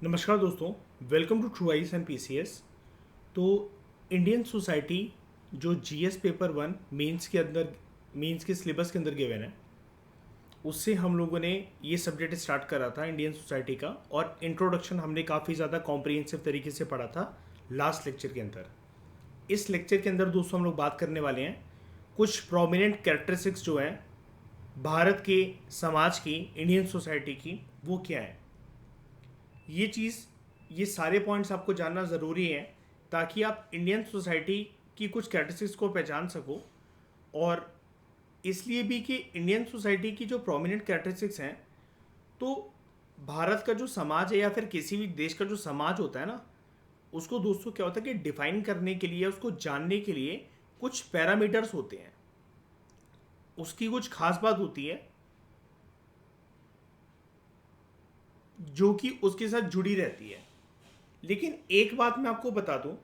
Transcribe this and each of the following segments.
नमस्कार दोस्तों, welcome to true IAS and PCS. तो इंडियन सोसाइटी जो जीएस पेपर वन मेंस के सिलेबस के अंदर गिवन है, उससे हम लोगों ने ये सब्जेक्ट स्टार्ट करा था इंडियन सोसाइटी का। और इंट्रोडक्शन हमने काफ़ी ज़्यादा कॉम्प्रिहेंसिव तरीके से पढ़ा था लास्ट लेक्चर के अंदर। इस लेक्चर के अंदर दोस्तों हम लोग बात करने वाले हैं कुछ प्रोमिनेंट कैरेक्टरिस्टिक्स जो हैं भारत के समाज की, इंडियन सोसाइटी की, वो क्या है। ये सारे पॉइंट्स आपको जानना ज़रूरी है ताकि आप इंडियन सोसाइटी की कुछ कैरेक्टरिस्टिक्स को पहचान सको। और इसलिए भी कि इंडियन सोसाइटी की जो प्रोमिनेंट कैरेक्टरिस्टिक्स हैं, तो भारत का जो समाज है या फिर किसी भी देश का जो समाज होता है ना, उसको दोस्तों क्या होता है कि डिफाइन करने के लिए, उसको जानने के लिए कुछ पैरामीटर्स होते हैं, उसकी कुछ खास बात होती है जो कि उसके साथ जुड़ी रहती है। लेकिन एक बात मैं आपको बता दूं,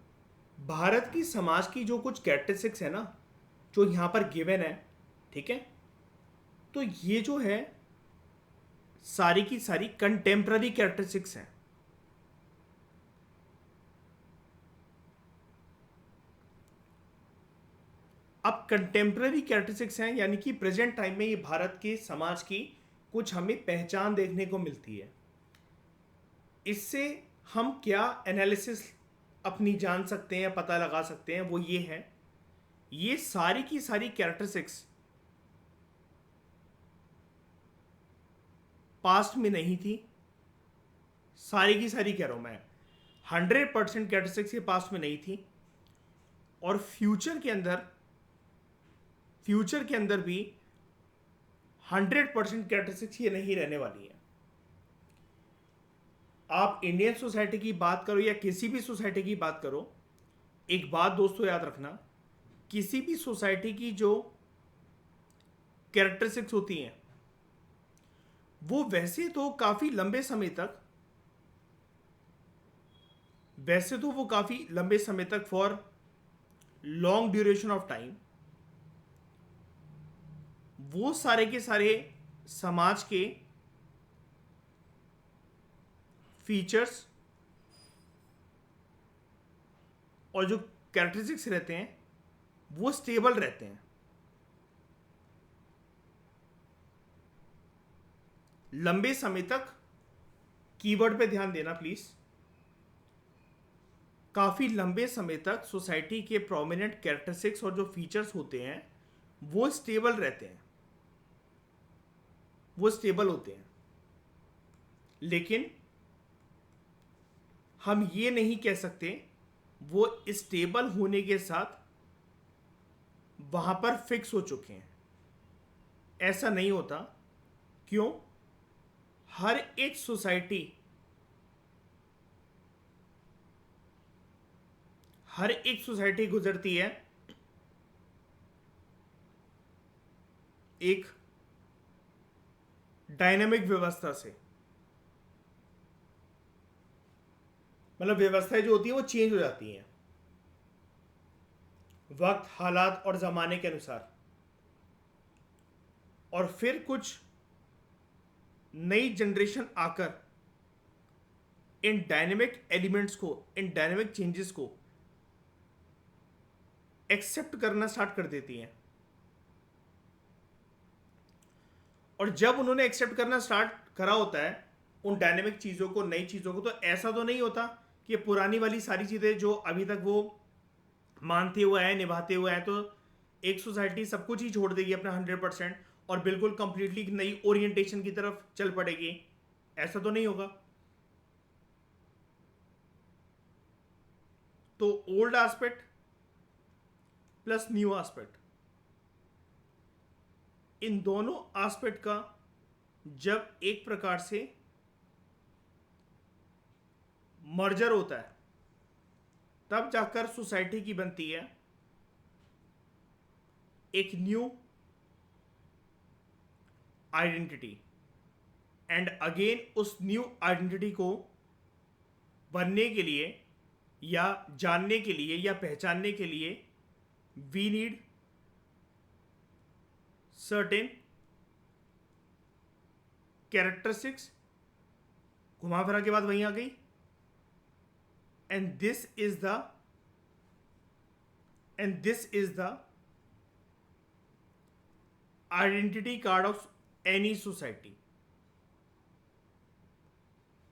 भारत की समाज की जो कुछ कैरेक्टरिस्टिक्स है ना, जो यहां पर गिवन है, ठीक है, तो ये जो है सारी की सारी कंटेम्प्ररी कैरेक्टरिस्टिक्स हैं। अब कंटेम्प्ररी कैरेक्टरिस्टिक्स हैं यानी कि प्रेजेंट टाइम में ये भारत के समाज की कुछ हमें पहचान देखने को मिलती है। इससे हम क्या एनालिसिस अपनी जान सकते हैं, पता लगा सकते हैं, वो ये है, ये सारी की सारी कैरेक्टरिस्टिक्स पास्ट में नहीं थी। सारी की सारी कह रहा हूं मैं, 100% कैरेक्टरिस्टिक्स ये पास्ट में नहीं थी। और फ्यूचर के अंदर भी 100% कैरेक्टरिस्टिक्स ये नहीं रहने वाली है। आप इंडियन सोसाइटी की बात करो या किसी भी सोसाइटी की बात करो, एक बात दोस्तों याद रखना, किसी भी सोसाइटी की जो कैरेक्टरिस्टिक्स होती हैं वो काफी लंबे समय तक for long duration of time वो सारे के सारे समाज के फीचर्स और जो कैरेक्टरिस्टिक्स रहते हैं वो स्टेबल रहते हैं। लंबे समय तक, कीवर्ड पे ध्यान देना प्लीज, काफी लंबे समय तक सोसाइटी के प्रोमिनेंट कैरेक्टरिस्टिक्स और जो फीचर्स होते हैं वो स्टेबल रहते हैं, वो स्टेबल होते हैं। लेकिन हम ये नहीं कह सकते वो स्टेबल होने के साथ वहां पर फिक्स हो चुके हैं। ऐसा नहीं होता। क्यों? हर एक सोसाइटी, गुजरती है एक डायनामिक व्यवस्था से। मतलब व्यवस्थाएं जो होती है वो चेंज हो जाती हैं वक्त, हालात और जमाने के अनुसार। और फिर कुछ नई जनरेशन आकर इन डायनेमिक एलिमेंट्स को, इन डायनेमिक चेंजेस को एक्सेप्ट करना स्टार्ट कर देती हैं। और जब उन्होंने एक्सेप्ट करना स्टार्ट करा होता है उन डायनेमिक चीज़ों को, नई चीज़ों को, तो ऐसा तो नहीं होता कि पुरानी वाली सारी चीज़ें जो अभी तक वो मानते हुए आए, निभाते हुए आए, तो एक सोसाइटी सब कुछ ही छोड़ देगी अपना 100% और बिल्कुल कंप्लीटली नई ओरिएंटेशन की तरफ चल पड़ेगी। ऐसा तो नहीं होगा। तो old aspect plus new aspect, इन दोनों एस्पेक्ट का जब एक प्रकार से मर्जर होता है तब जाकर सोसाइटी की बनती है एक न्यू आइडेंटिटी। एंड अगेन उस न्यू आइडेंटिटी को बनने के लिए या जानने के लिए या पहचानने के लिए वी नीड सर्टेन कैरेक्टरिस्टिक्स। घुमा फिरा के बाद वहीं आ गई, and this is the identity card of any society.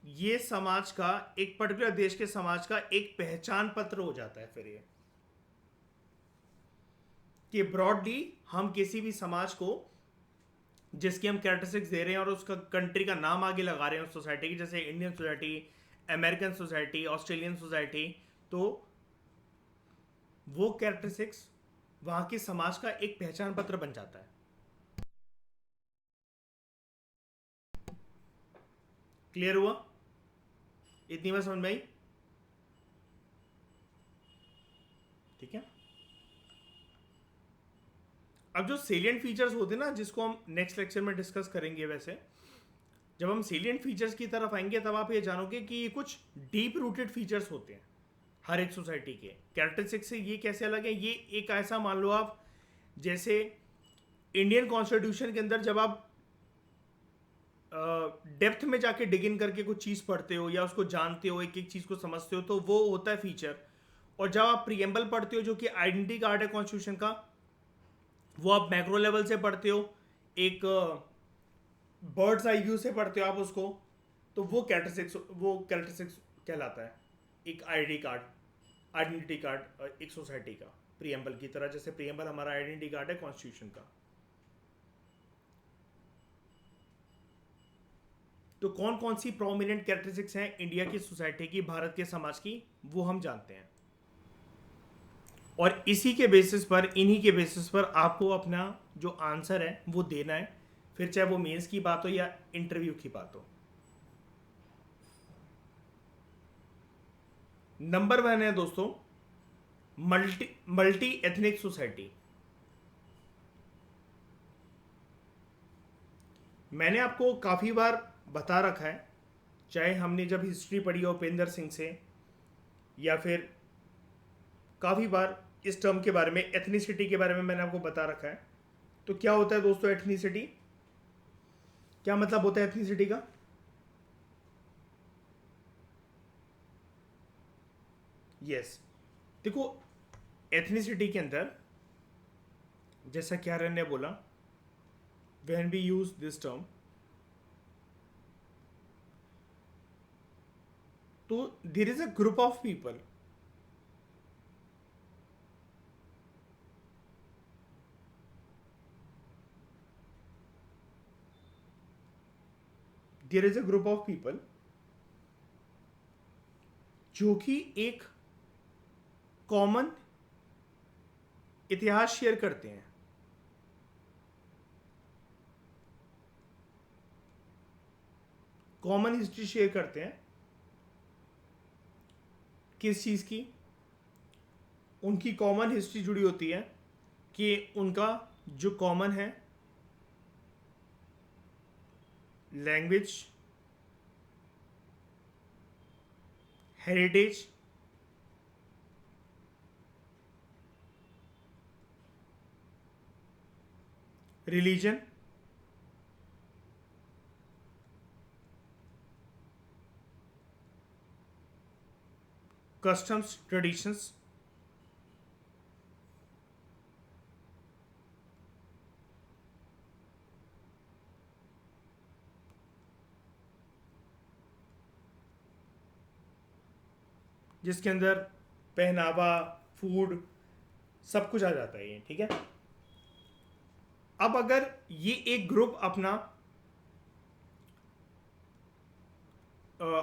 ये समाज का, एक पर्टिकुलर देश के समाज का एक पहचान पत्र हो जाता है फिर ये, कि ब्रॉडली हम किसी भी समाज को जिसकी हम कैरेक्टरिस्टिक्स दे रहे हैं और उसका कंट्री का नाम आगे लगा रहे हैं उस सोसाइटी की, जैसे Indian society, American society, Australian society, तो वो कैरेक्टरिस्टिक्स वहां के समाज का एक पहचान पत्र बन जाता है. क्लियर हुआ? इतनी बात समझ में आई? ठीक है. अब जो सेलिएंट फीचर्स होते हैं ना, जिसको हम नेक्स्ट लेक्चर में डिस्कस करेंगे, वैसे जब हम सेलिएंट फीचर्स की तरफ आएंगे तब आप ये जानोगे कि ये कुछ डीप रूटेड फीचर्स होते हैं हर एक सोसाइटी के. कैरेक्टरिस्टिक्स से ये कैसे अलग है? ये एक ऐसा मान लो आप, जैसे इंडियन कॉन्स्टिट्यूशन के अंदर जब आप डेप्थ में जाके डिग इन करके कुछ चीज़ पढ़ते हो या उसको जानते हो, एक एक चीज़ को समझते हो, तो वो होता है फीचर. और जब आप प्रीएम्बल पढ़ते हो, जो कि आइडेंटिटी कार्ड है कॉन्स्टिट्यूशन का, वो आप मैक्रो लेवल से पढ़ते हो, एक बर्ड्स आई व्यू से पढ़ते हो आप उसको, तो वो कैरेक्टरिस्टिक्स कहलाता है. एक आईडी कार्ड, आइडेंटिटी कार्ड एक सोसाइटी का, प्रीएम्बल की तरह, जैसे प्रीएम्बल हमारा आइडेंटिटी कार्ड है कॉन्स्टिट्यूशन का. तो कौन कौन सी प्रोमिनेंट कैरेक्टरिस्टिक्स हैं इंडिया की सोसाइटी की, भारत के समाज की, वो हम जानते हैं. और इसी के बेसिस पर, इन्हीं के बेसिस पर आपको अपना जो आंसर है वो देना है, फिर चाहे वो मेंस की बात हो या इंटरव्यू की बात हो. नंबर 1 है दोस्तों, मल्टी एथनिक सोसाइटी. मैंने आपको काफ़ी बार बता रखा है, चाहे हमने जब हिस्ट्री पढ़ी हो उपेंद्र सिंह से, या फिर काफ़ी बार इस टर्म के बारे में, एथनिसिटी के बारे में मैंने आपको बता रखा है. तो क्या होता है दोस्तों एथनिसिटी? क्या मतलब होता है एथनिसिटी का? यस. देखो, एथनिसिटी के अंदर, जैसा कैरन ने बोला, when we use this term, तो there is a group of people there is a group of people जो कि एक कॉमन इतिहास शेयर करते हैं. कॉमन हिस्ट्री शेयर करते हैं. किस चीज़ की? उनकी कॉमन हिस्ट्री जुड़ी होती है कि उनका जो कॉमन है language, heritage, religion, customs, traditions, जिसके अंदर पहनावा, फूड, सब कुछ आ जाता है ये. ठीक है. अब अगर ये एक ग्रुप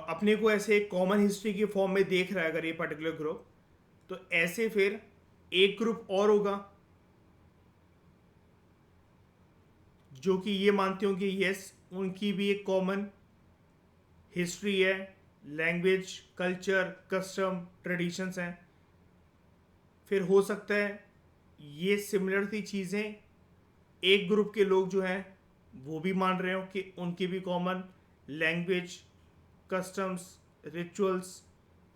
अपने को ऐसे कॉमन हिस्ट्री के फॉर्म में देख रहा है, अगर ये पर्टिकुलर ग्रुप, तो ऐसे फिर एक ग्रुप और होगा जो कि ये मानते हो कि यस, उनकी भी एक कॉमन हिस्ट्री है, लैंग्वेज, कल्चर, कस्टम, ट्रेडिशंस हैं. फिर हो सकता है ये सिमिलर सी चीज़ें एक ग्रुप के लोग जो हैं वो भी मान रहे हो कि उनकी भी कॉमन लैंग्वेज, कस्टम्स, रिचुअल्स,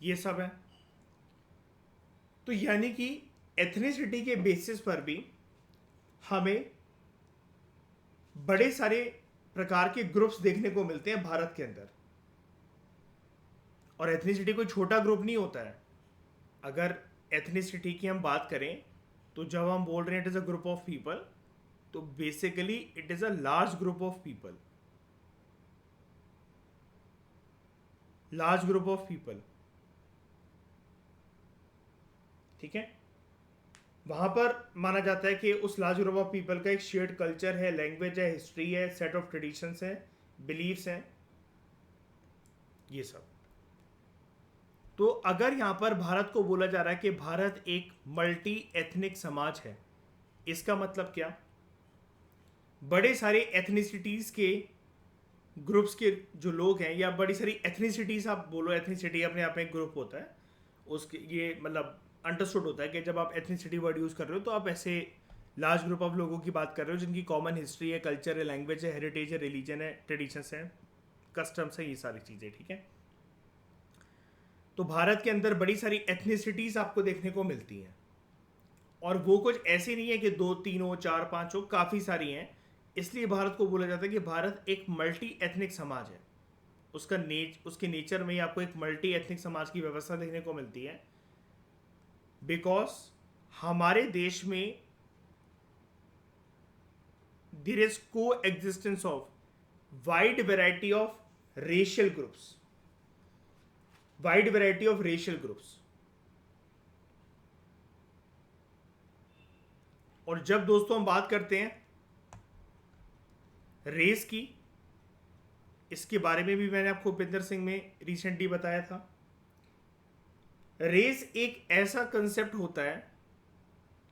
ये सब है. तो यानी कि एथनिसिटी के बेसिस पर भी हमें बड़े सारे प्रकार के ग्रुप्स देखने को मिलते हैं भारत के अंदर. और एथनिसिटी कोई छोटा ग्रुप नहीं होता है। अगर एथनिसिटी की हम बात करें तो जब हम बोल रहे हैं it is a group of people, तो basically it is a large group of people, large group of people. ठीक है, वहां पर माना जाता है कि उस लार्ज ग्रुप ऑफ पीपल का एक शेयर्ड कल्चर है, लैंग्वेज है, हिस्ट्री है, सेट ऑफ ट्रेडिशंस है, बिलीव्स हैं, ये सब। तो अगर यहां पर भारत को बोला जा रहा है कि भारत एक मल्टी एथनिक समाज है, इसका मतलब क्या? बड़े सारे एथनिसिटीज के ग्रुप्स के जो लोग हैं, या बड़ी सारी एथनिसिटीज, आप बोलो एथनिसिटी अपने आप में एक ग्रुप होता है, उसके ये मतलब अंडरस्टूड होता है कि जब आप एथनिसिटी वर्ड यूज़ कर रहे हो तो आप ऐसे लार्ज ग्रुप ऑफ लोगों की बात कर रहे हो जिनकी कॉमन हिस्ट्री है, कल्चर है, लैंग्वेज है, हेरिटेज है, रिलीजन है, ट्रेडिशंस हैं, कस्टम्स हैं, ये सारी चीज़ें। ठीक है, तो भारत के अंदर बड़ी सारी एथनिसिटीज़ आपको देखने को मिलती हैं, और वो कुछ ऐसी नहीं है कि 2 3 हो, 4 5 हो, काफ़ी सारी हैं। इसलिए भारत को बोला जाता है कि भारत एक मल्टी एथनिक समाज है। उसके नेचर में ही आपको एक मल्टी एथनिक समाज की व्यवस्था देखने को मिलती है, बिकॉज हमारे देश में देयर इज को existence of wide variety of racial groups, wide variety of racial groups. और जब दोस्तों हम बात करते हैं रेस की, इसके बारे में भी मैंने आपको भूपेंद्र सिंह में रिसेंटली बताया था। रेस एक ऐसा कंसेप्ट होता है,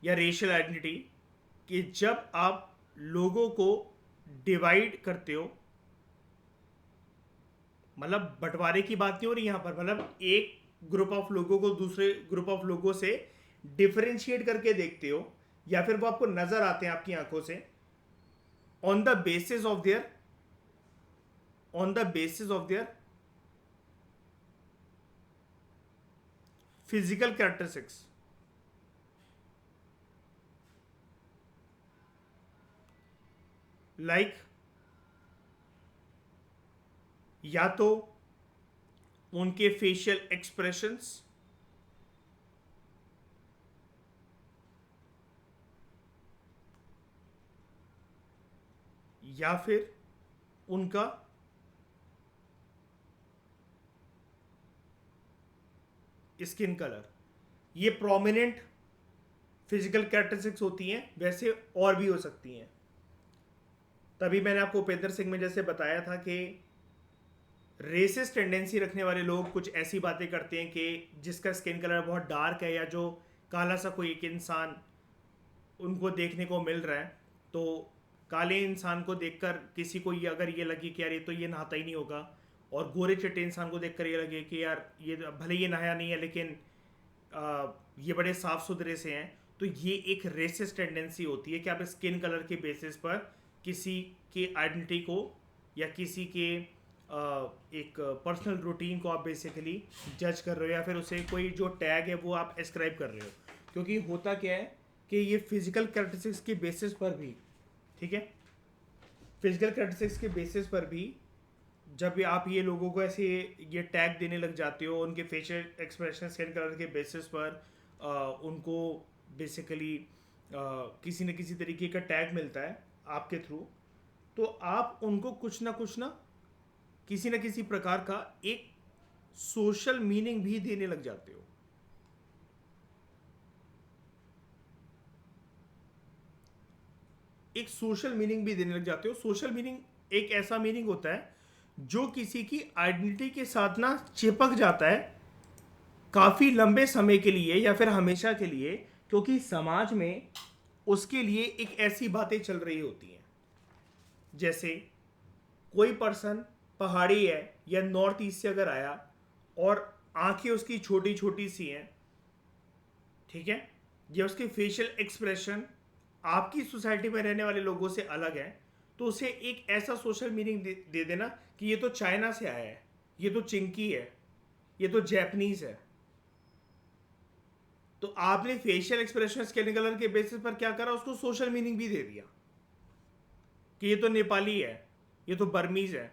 या रेशियल आइडेंटिटी, कि जब आप लोगों को डिवाइड करते हो, मतलब बंटवारे की बात नहीं हो रही यहां पर, मतलब एक ग्रुप ऑफ लोगों को दूसरे ग्रुप ऑफ लोगों से डिफरेंशिएट करके देखते हो, या फिर वो आपको नजर आते हैं आपकी आंखों से on the basis of their physical characteristics. Like या तो उनके फेशियल एक्सप्रेशंस, या फिर उनका स्किन कलर, ये प्रोमिनेंट फिजिकल कैरेक्टरिस्टिक्स होती हैं। वैसे और भी हो सकती हैं। तभी मैंने आपको उपेंद्र सिंह में जैसे बताया था कि रेसिस्ट टेंडेंसी रखने वाले लोग कुछ ऐसी बातें करते हैं कि जिसका स्किन कलर बहुत डार्क है, या जो काला सा कोई एक इंसान उनको देखने को मिल रहा है, तो काले इंसान को देखकर किसी को ये अगर ये लगे कि यार ये तो ये नहाता ही नहीं होगा, और गोरे चिट्टे इंसान को देखकर ये लगे कि यार ये भले ये नहाया नहीं है लेकिन ये बड़े साफ सुथरे से हैं, तो ये एक रेसिस्ट टेंडेंसी होती है कि आप स्किन कलर के बेसिस पर किसी के आइडेंटिटी को, या किसी के एक पर्सनल रूटीन को आप बेसिकली जज कर रहे हो, या फिर उसे कोई जो टैग है वो आप एस्क्राइब कर रहे हो। क्योंकि होता क्या है कि ये फिजिकल कैरेक्टरिस्टिक्स के बेसिस पर भी, ठीक है, फिजिकल कैरेक्टरिस्टिक्स के बेसिस पर भी जब आप ये लोगों को ऐसे ये टैग देने लग जाते हो, उनके फेशियल एक्सप्रेशन, स्किन कलर के बेसिस पर उनको बेसिकली किसी न किसी तरीके का टैग मिलता है आपके थ्रू, तो आप उनको कुछ ना किसी न किसी प्रकार का एक सोशल मीनिंग भी देने लग जाते हो। एक सोशल मीनिंग भी देने लग जाते हो। सोशल मीनिंग एक ऐसा मीनिंग होता है जो किसी की आइडेंटिटी के साथ ना चिपक जाता है काफ़ी लंबे समय के लिए, या फिर हमेशा के लिए, क्योंकि समाज में उसके लिए एक ऐसी बातें चल रही होती हैं। जैसे कोई पर्सन पहाड़ी है या नॉर्थ ईस्ट से अगर आया और आंखें उसकी छोटी छोटी सी हैं, ठीक है, या उसके फेशियल एक्सप्रेशन आपकी सोसाइटी में रहने वाले लोगों से अलग है, तो उसे एक ऐसा सोशल मीनिंग दे देना कि ये तो चाइना से आया है, ये तो चिंकी है, ये तो जैपनीज है। तो आपने फेशियल एक्सप्रेशन, स्किन कलर के बेसिस पर क्या करा, उसको सोशल मीनिंग भी दे दिया कि ये तो नेपाली है, ये तो बर्मीज है।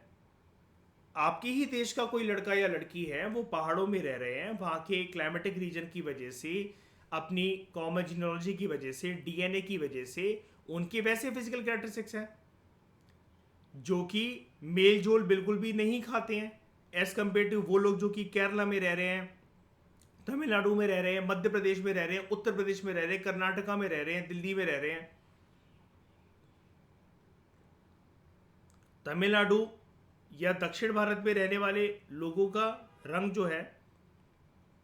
आपके ही देश का कोई लड़का या लड़की है, वो पहाड़ों में रह रहे हैं, वहाँ के क्लाइमेटिक रीजन की वजह से, अपनी कॉमन जीनोलॉजी की वजह से, डीएनए की वजह से उनके वैसे फिजिकल कैरेक्टरिस्टिक्स हैं जो कि मेल जोल बिल्कुल भी नहीं खाते हैं एज कम्पेयर टू वो लोग जो कि केरला में रह रहे हैं, तमिलनाडु में रह रहे हैं, मध्य प्रदेश में रह रहे हैं, उत्तर प्रदेश में रह रहे हैं, कर्नाटका में रह रहे हैं, दिल्ली में रह रहे हैं। तमिलनाडु या दक्षिण भारत में रहने वाले लोगों का रंग जो है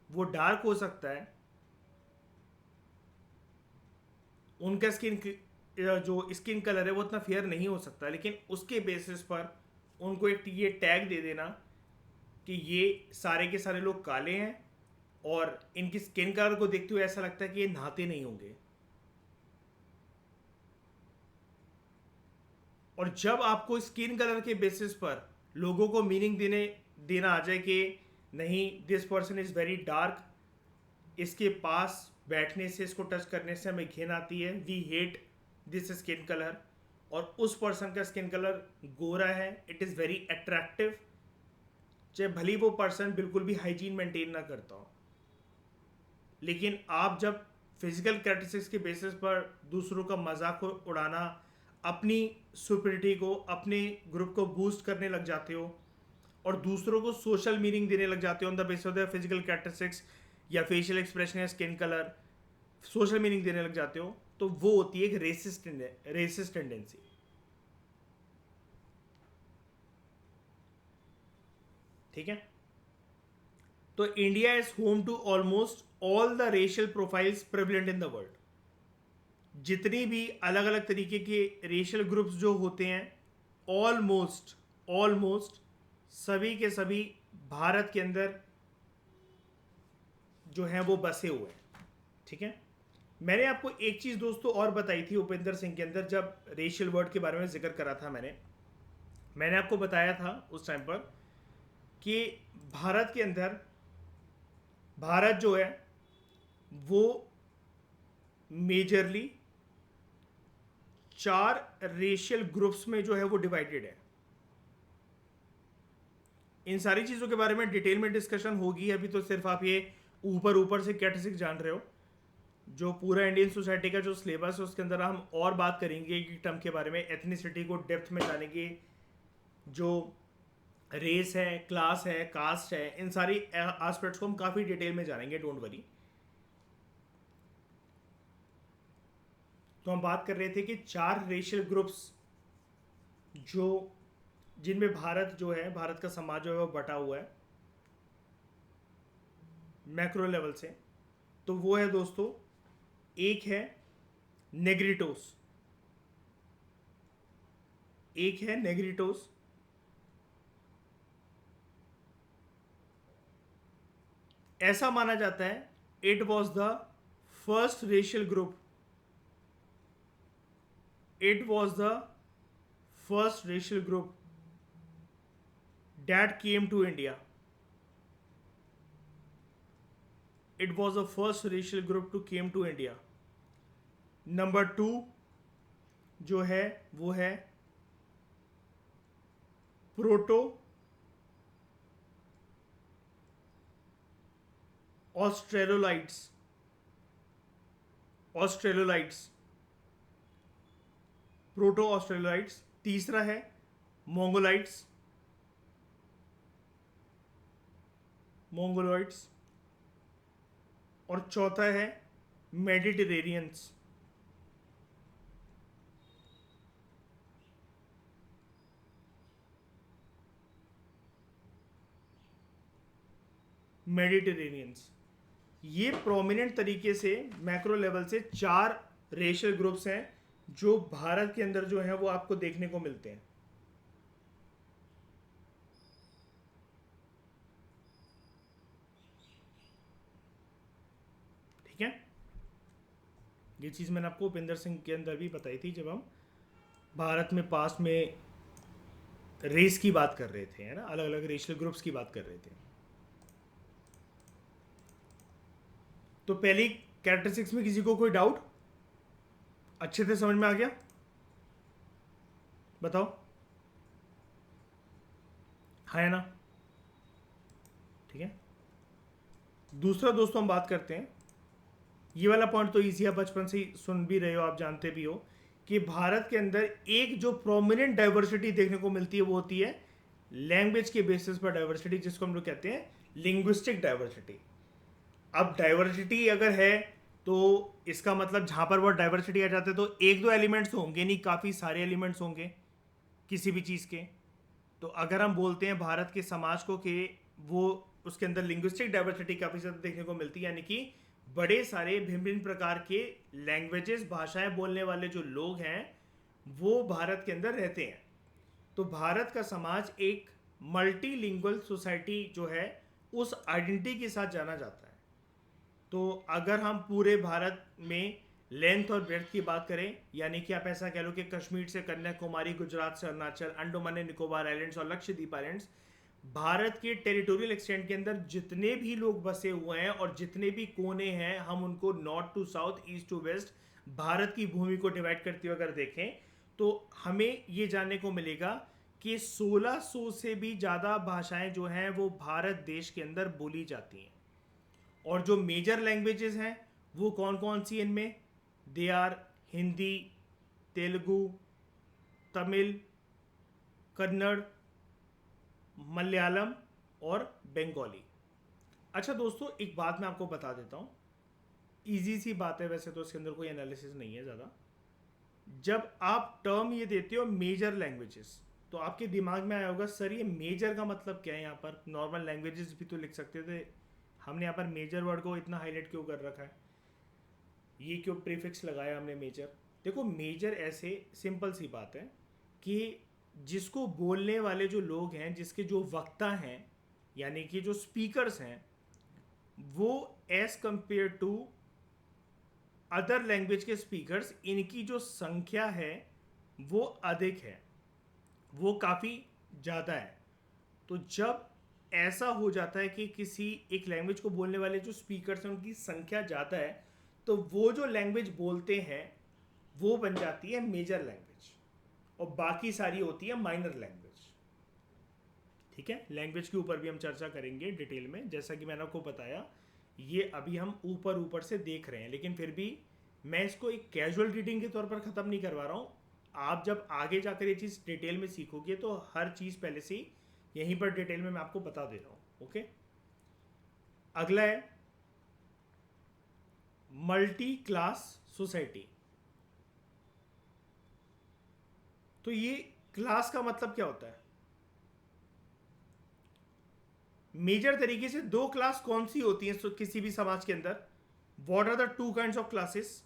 वो डार्क हो सकता है, उनका जो स्किन कलर है वो उतना फेयर नहीं हो सकता, लेकिन उसके बेसिस पर उनको एक ये टैग दे देना कि ये सारे के सारे लोग काले हैं और इनकी स्किन कलर को देखते हुए ऐसा लगता है कि ये नहाते नहीं होंगे। और जब आपको स्किन कलर के बेसिस पर लोगों को मीनिंग देना आ जाए कि नहीं, this person is very dark, इसके पास बैठने से, इसको टच करने से हमें घिन आती है, we hate this skin colour, और उस पर्सन का स्किन कलर गोरा है, इट इज़ वेरी अट्रैक्टिव, चाहे भली वो पर्सन बिल्कुल भी हाइजीन मेंटेन ना करता हो। लेकिन आप जब फिजिकल कैरेक्टरिस्टिक्स के बेसिस पर दूसरों का मजाक उड़ाना, अपनी सुपरिटी को, अपने ग्रुप को बूस्ट करने लग जाते हो और दूसरों को सोशल मीनिंग देने लग जाते हो on the basis of the physical characteristics या फेशियल एक्सप्रेशन या स्किन कलर, सोशल मीनिंग देने लग जाते हो, तो वो होती है एक रेसिस्ट टेंडेंसी। ठीक है, तो India is home to almost all the racial profiles prevalent in the world. जितनी भी अलग अलग तरीके के रेशियल ग्रुप्स जो होते हैं, ऑलमोस्ट ऑलमोस्ट सभी के सभी भारत के अंदर जो हैं वो बसे हुए हैं। ठीक है, मैंने आपको एक चीज़ दोस्तों और बताई थी उपेंद्र सिंह के अंदर, जब रेशियल वर्ड के बारे में जिक्र करा था मैंने आपको बताया था उस टाइम पर कि भारत के अंदर, भारत जो है वो मेजरली 4 रेशियल ग्रुप्स में जो है वो डिवाइडेड है। इन सारी चीज़ों के बारे में डिटेल में डिस्कशन होगी, अभी तो सिर्फ आप ये ऊपर ऊपर से कैटेगरी जान रहे हो। जो पूरा इंडियन सोसाइटी का जो सिलेबस है उसके अंदर हम और बात करेंगे एक टर्म के बारे में, एथनिसिटी को डेप्थ में जानेंगे, जो रेस है, क्लास है, कास्ट है, इन सारी एस्पेक्ट्स को हम काफ़ी डिटेल में जानेंगे, डोंट वरी। तो हम बात कर रहे थे कि 4 रेशियल ग्रुप्स जो जिनमें भारत जो है, भारत का समाज जो है वो बटा हुआ है मैक्रो लेवल से। तो वो है दोस्तों, एक है नेग्रिटोस, एक है नेग्रिटोस, ऐसा माना जाता है it was the first racial group, it was the first racial group that came to India. It was the first racial group to came to India. Number 2 जो है वो है प्रोटो ऑस्ट्रेलोलाइट्स, प्रोटो ऑस्ट्रेलोलाइट्स। तीसरा है मोंगोलाइट्स, और चौथा है मेडिटेरेनियंस। ये प्रोमिनेंट तरीके से मैक्रो लेवल से 4 रेशियल ग्रुप्स हैं जो भारत के अंदर जो है वो आपको देखने को मिलते हैं। ठीक है, ये चीज़ मैंने आपको उपेंद्र सिंह के अंदर भी बताई थी जब हम भारत में पास्ट में रेस की बात कर रहे थे, है ना, अलग अलग रेशियल ग्रुप्स की बात कर रहे थे। तो पहली कैरेक्टरिस्टिक्स में किसी को कोई डाउट? अच्छे से समझ में आ गया? बताओ। है ना, ठीक है। दूसरा दोस्तों हम बात करते हैं, ये वाला पॉइंट तो इजी है, बचपन से ही सुन भी रहे हो आप, जानते भी हो कि भारत के अंदर एक जो प्रोमिनेंट डाइवर्सिटी देखने को मिलती है वो होती है लैंग्वेज के बेसिस पर डाइवर्सिटी, जिसको हम लोग कहते हैं लिंग्विस्टिक डाइवर्सिटी। अब डाइवर्सिटी अगर है तो इसका मतलब जहां पर वो डाइवर्सिटी आ जाते हैं तो एक दो एलिमेंट्स तो होंगे नहीं, काफ़ी सारे एलिमेंट्स होंगे किसी भी चीज़ के। तो अगर हम बोलते हैं भारत के समाज को कि वो उसके अंदर लिंग्विस्टिक डाइवर्सिटी काफ़ी ज़्यादा देखने को मिलती है, यानी कि बड़े सारे भिन्न भिन्न प्रकार के लैंग्वेजेस, भाषाएं बोलने वाले जो लोग हैं वो भारत के अंदर रहते हैं। तो भारत का समाज एक मल्टीलिंगुअल सोसाइटी जो है उस आइडेंटिटी के साथ जाना जाता है। तो अगर हम पूरे भारत में लेंथ और ब्रेड्थ की बात करें, यानी कि आप ऐसा कह लो कि कश्मीर से कन्याकुमारी, गुजरात से अरुणाचल, अंडमान एंड निकोबार आइलैंड्स और लक्षद्वीप आइलैंड्स, भारत के टेरिटोरियल एक्सटेंट के अंदर जितने भी लोग बसे हुए हैं और जितने भी कोने हैं, हम उनको north to south, east to west Bharat की भूमि को डिवाइड करते हुए अगर देखें तो हमें ये जानने को मिलेगा कि 1600 से भी ज़्यादा भाषाएं जो हैं वो भारत देश के अंदर बोली जाती हैं। और जो मेजर लैंग्वेजेस हैं वो कौन कौन सी इनमें, दे आर हिंदी, तेलुगु, तमिल, कन्नड़, मलयालम और बंगाली। अच्छा दोस्तों, एक बात मैं आपको बता देता हूँ, इजी सी बात है वैसे तो, इसके अंदर कोई एनालिसिस नहीं है ज़्यादा। जब आप टर्म ये देते हो मेजर लैंग्वेजेस, तो आपके दिमाग में आया होगा सर ये मेजर का मतलब क्या है, यहाँ पर नॉर्मल लैंग्वेजेस भी तो लिख सकते थे, हमने यहाँ पर मेजर वर्ड को इतना हाईलाइट क्यों कर रखा है, ये क्यों प्रीफिक्स लगाया हमने मेजर। देखो मेजर ऐसे सिंपल सी बात है कि जिसको बोलने वाले जो लोग हैं, जिसके जो वक्ता हैं यानी कि जो स्पीकर्स हैं, वो as compare to other language के स्पीकर्स, इनकी जो संख्या है वो अधिक है, वो काफ़ी ज़्यादा है। तो जब ऐसा हो जाता है कि किसी एक लैंग्वेज को बोलने वाले जो स्पीकर्स हैं उनकी संख्या ज़्यादा है, तो वो जो लैंग्वेज बोलते हैं वो बन जाती है मेजर लैंग्वेज और बाकी सारी होती है माइनर लैंग्वेज। ठीक है, लैंग्वेज के ऊपर भी हम चर्चा करेंगे डिटेल में, जैसा कि मैंने आपको बताया ये अभी हम ऊपर ऊपर से देख रहे हैं, लेकिन फिर भी मैं इसको एक कैजुअल रीडिंग के तौर पर ख़त्म नहीं करवा रहा हूँ। आप जब आगे जाकर ये चीज़ डिटेल में सीखोगे तो हर चीज़ पहले से यहीं पर डिटेल में मैं आपको बता दे रहा हूँ। ओके, अगला है मल्टी क्लास सोसाइटी। तो ये क्लास का मतलब क्या होता है? मेजर तरीके से दो क्लास कौन सी होती हैं किसी भी समाज के अंदर? What are the two kinds of classes?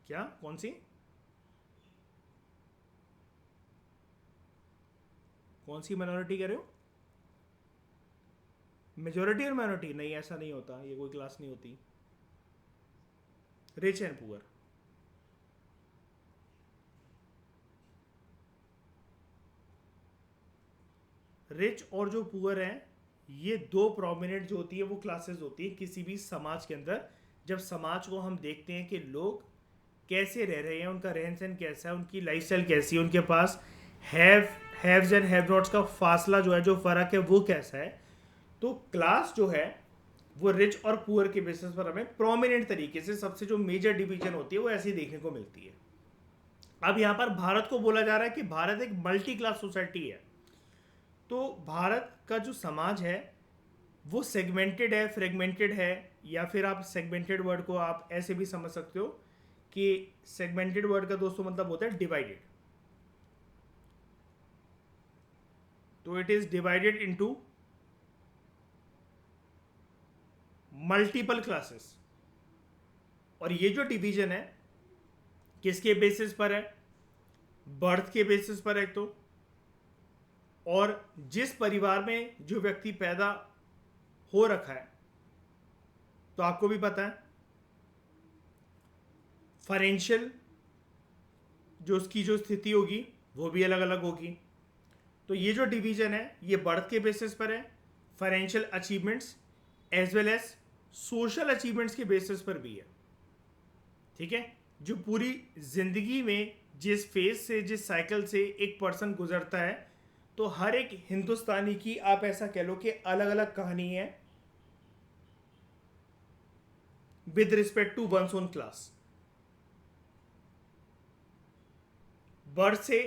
क्या, कौन सी कौन सी माइनॉरिटी कह रहे हो? मेजोरिटी और माइनॉरिटी? नहीं, ऐसा नहीं होता, ये कोई क्लास नहीं होती। रिच एंड पुअर, रिच और जो पुअर हैं ये दो प्रोमिनेंट जो होती है वो क्लासेस होती है किसी भी समाज के अंदर। जब समाज को हम देखते हैं कि लोग कैसे रह रहे हैं, उनका रहन सहन कैसा है, उनकी लाइफस्टाइल कैसी है, उनके पास हैव्स एंड हैव नॉट्स का फासला जो है, जो फ़र्क है वो कैसा है, तो क्लास जो है वो रिच और पुअर के बेसिस पर हमें प्रोमिनेंट तरीके से सबसे जो मेजर डिवीजन होती है वो ऐसी देखने को मिलती है। अब यहाँ पर भारत को बोला जा रहा है कि भारत एक मल्टी क्लास सोसाइटी है। तो भारत का जो समाज है वो सेगमेंटेड है, फ्रेगमेंटेड है, या फिर आप सेगमेंटेड वर्ड को आप ऐसे भी समझ सकते हो कि सेगमेंटेड वर्ड का दोस्तों मतलब होता है डिवाइडेड। तो it is divided into multiple classes. और ये जो डिवीजन है किसके बेसिस पर है? बर्थ के बेसिस पर है तो, और जिस परिवार में जो व्यक्ति पैदा हो रखा है, तो आपको भी पता है फाइनेंशियल जो उसकी जो स्थिति होगी वो भी अलग अलग होगी। तो ये जो डिवीजन है ये बर्थ के बेसिस पर है, financial achievements as well as social achievements के बेसिस पर भी है। ठीक है, जो पूरी जिंदगी में जिस फेज से, जिस साइकिल से एक पर्सन गुजरता है, तो हर एक हिंदुस्तानी की आप ऐसा कह लो कि अलग अलग कहानी है with respect to one's own class. Birth से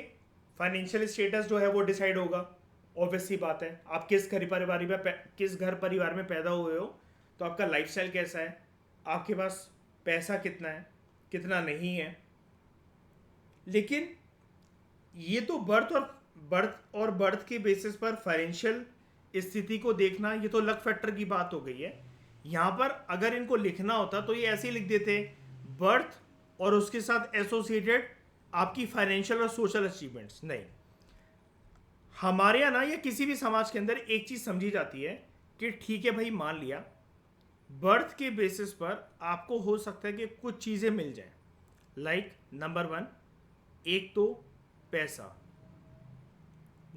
फाइनेंशियल स्टेटस जो है वो डिसाइड होगा, ऑब्वियस सी बात है। आप किस घर परिवार में पैदा हुए हो, तो आपका लाइफस्टाइल कैसा है, आपके पास पैसा कितना है, कितना नहीं है। लेकिन ये तो बर्थ के बेसिस पर फाइनेंशियल स्थिति को देखना, ये तो लक फैक्टर की बात हो गई है। यहाँ पर अगर इनको लिखना होता तो ये ऐसे ही लिख देते, बर्थ और उसके साथ एसोसिएटेड आपकी फाइनेंशियल और सोशल अचीवमेंट्स। नहीं, हमारे यहाँ ना या किसी भी समाज के अंदर एक चीज़ समझी जाती है कि ठीक है भाई, मान लिया बर्थ के बेसिस पर आपको हो सकता है कि कुछ चीज़ें मिल जाएं, लाइक नंबर 1, एक तो पैसा।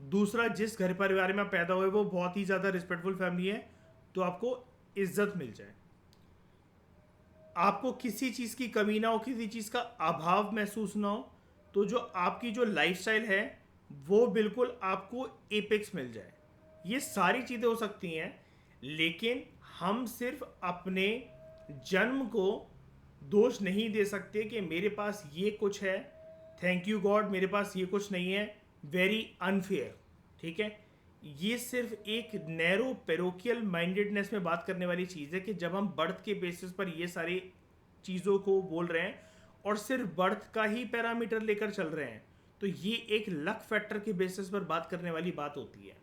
दूसरा, जिस घर परिवार में आप पैदा हुए वो बहुत ही ज़्यादा रिस्पेक्टफुल फैमिली है, तो आपको इज्जत मिल जाए, आपको किसी चीज़ की कमी ना हो, किसी चीज़ का अभाव महसूस ना हो, तो जो आपकी जो लाइफस्टाइल है वो बिल्कुल आपको एपेक्स मिल जाए। ये सारी चीज़ें हो सकती हैं, लेकिन हम सिर्फ अपने जन्म को दोष नहीं दे सकते कि मेरे पास ये कुछ है, थैंक यू गॉड मेरे पास ये कुछ नहीं है, वेरी अनफेयर। ठीक है, ये सिर्फ एक नैरो पेरोकियल माइंडेडनेस में बात करने वाली चीज़ है कि जब हम बर्थ के बेसिस पर ये सारी चीज़ों को बोल रहे हैं और सिर्फ बर्थ का ही पैरामीटर लेकर चल रहे हैं, तो ये एक लक फैक्टर के बेसिस पर बात करने वाली बात होती है।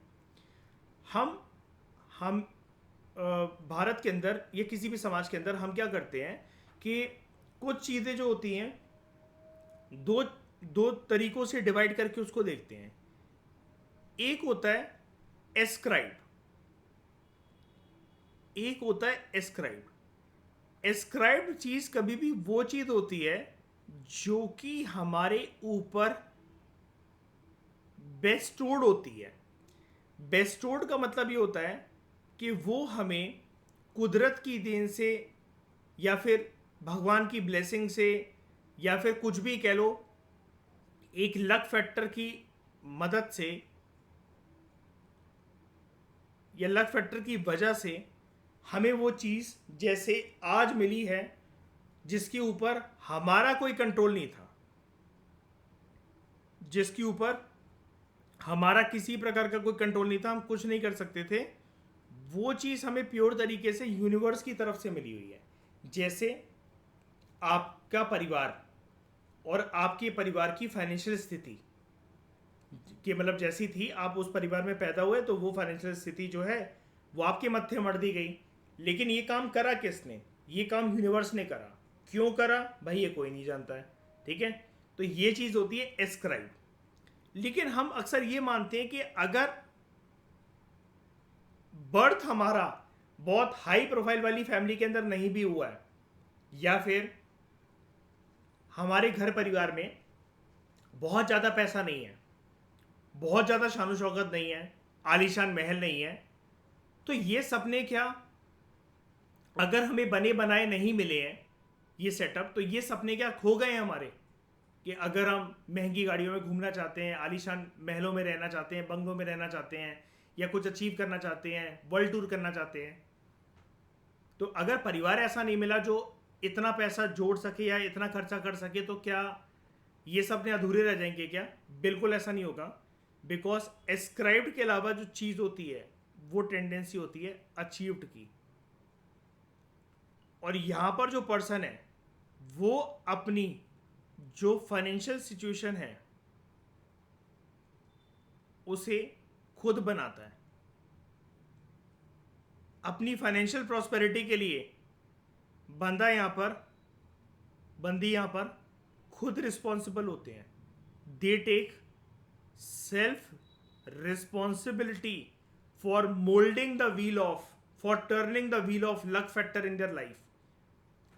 हम भारत के अंदर या किसी भी समाज के अंदर हम क्या करते हैं कि कुछ चीज़ें जो होती हैं दो दो तरीकों से डिवाइड करके उसको देखते हैं। एक होता है एस्क्राइब, एक होता है एस्क्राइब। एस्क्राइब्ड चीज कभी भी वो चीज होती है जो कि हमारे ऊपर बेस्टोर्ड होती है। बेस्टोर्ड का मतलब ये होता है कि वो हमें कुदरत की देन से या फिर भगवान की ब्लेसिंग से या फिर कुछ भी कह लो, एक लक फैक्टर की मदद से या लक फैक्टर की वजह से हमें वो चीज़ जैसे आज मिली है जिसके ऊपर हमारा कोई कंट्रोल नहीं था, जिसके ऊपर हमारा किसी प्रकार का कोई कंट्रोल नहीं था, हम कुछ नहीं कर सकते थे, वो चीज़ हमें प्योर तरीके से यूनिवर्स की तरफ से मिली हुई है। जैसे आपका परिवार और आपके परिवार की फाइनेंशियल स्थिति कि मतलब जैसी थी, आप उस परिवार में पैदा हुए तो वो फाइनेंशियल स्थिति जो है वो आपके मत्थे मढ़ दी गई। लेकिन ये काम करा किसने? ये काम यूनिवर्स ने करा। क्यों करा भाई ये कोई नहीं जानता है। ठीक है, तो ये चीज़ होती है एस्क्राइब। लेकिन हम अक्सर ये मानते हैं कि अगर बर्थ हमारा बहुत हाई प्रोफाइल वाली फैमिली के अंदर नहीं भी हुआ है, या फिर हमारे घर परिवार में बहुत ज़्यादा पैसा नहीं है, बहुत ज़्यादा शान शौकत नहीं है, आलीशान महल नहीं है, तो ये सपने क्या, अगर हमें बने बनाए नहीं मिले हैं ये सेटअप, तो ये सपने क्या खो गए हैं हमारे? कि अगर हम महंगी गाड़ियों में घूमना चाहते हैं, आलीशान महलों में रहना चाहते हैं, बंगलों में रहना चाहते हैं, या कुछ अचीव करना चाहते हैं, वर्ल्ड टूर करना चाहते हैं, तो अगर परिवार ऐसा नहीं मिला जो इतना पैसा जोड़ सके या इतना खर्चा कर सके, तो क्या ये सपने अधूरे रह जाएंगे क्या? बिल्कुल ऐसा नहीं होगा। बिकॉज एस्क्राइब्ड के अलावा जो चीज़ होती है वो टेंडेंसी होती है अचीव्ड की। और यहाँ पर जो पर्सन है वो अपनी जो फाइनेंशियल सिचुएशन है उसे खुद बनाता है। अपनी फाइनेंशियल प्रॉस्पेरिटी के लिए बंदी यहाँ पर खुद रिस्पॉन्सिबल होते हैं। They take self responsibility for moulding the wheel of, for turning the wheel of luck factor in their life.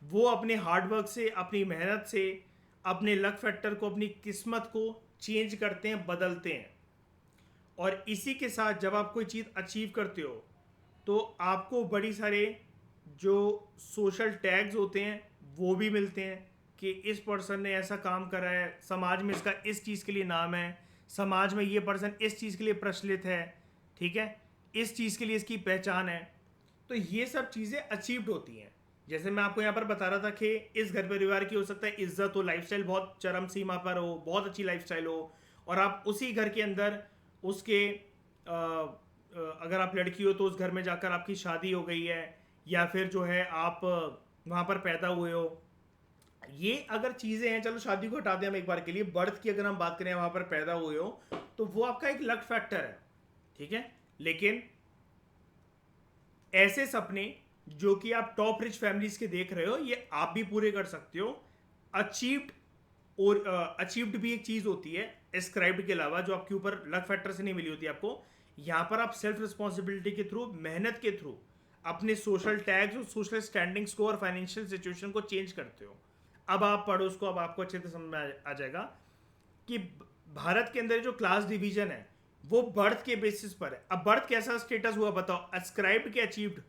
वो अपने हार्डवर्क से, अपनी मेहनत से अपने लक फैक्टर को, अपनी किस्मत को चेंज करते हैं, बदलते हैं। और इसी के साथ जब आप कोई चीज़ अचीव करते हो तो आपको बड़ी सारे जो सोशल टैग्स होते हैं वो भी मिलते हैं कि इस पर्सन ने ऐसा काम करा है, समाज में इसका इस चीज़ के लिए नाम है, समाज में ये पर्सन इस चीज़ के लिए प्रचलित है, ठीक है, इस चीज़ के लिए इसकी पहचान है। तो ये सब चीज़ें अचीव्ड होती हैं। जैसे मैं आपको यहाँ पर बता रहा था कि इस घर परिवार की हो सकता है इज्जत हो, लाइफस्टाइल बहुत चरम सीमा पर हो, बहुत अच्छी लाइफस्टाइल हो, और आप उसी घर के अंदर उसके अगर आप लड़की हो तो उस घर में जाकर आपकी शादी हो गई है, या फिर जो है आप वहाँ पर पैदा हुए हो। ये अगर चीज़ें हैं, चलो शादी को हटा दें हम एक बार के लिए, बर्थ की अगर हम बात करें, वहाँ पर पैदा हुए हो, तो वो आपका एक लक फैक्टर है, ठीक है। लेकिन ऐसे सपने जो कि आप टॉप रिच फैमिलीज के देख रहे हो, ये आप भी पूरे कर सकते हो। अचीव्ड, और अचीव्ड भी एक चीज होती है एस्क्राइब्ड के अलावा, जो आपके ऊपर लक फैक्टर से नहीं मिली होती आपको। यहां पर आप सेल्फ रिस्पॉन्सिबिलिटी के थ्रू, मेहनत के थ्रू अपने सोशल टैग्स और सोशल स्टैंडिंग्स को और फाइनेंशियल सिचुएशन को चेंज करते हो। अब आप पढ़ो उसको, अब आपको अच्छे से समझ में आ जाएगा कि भारत के अंदर जो क्लास डिवीजन है वो बर्थ के बेसिस पर है। अब बर्थ कैसा स्टेटस हुआ बताओ, एस्क्राइब्ड के अचीव्ड?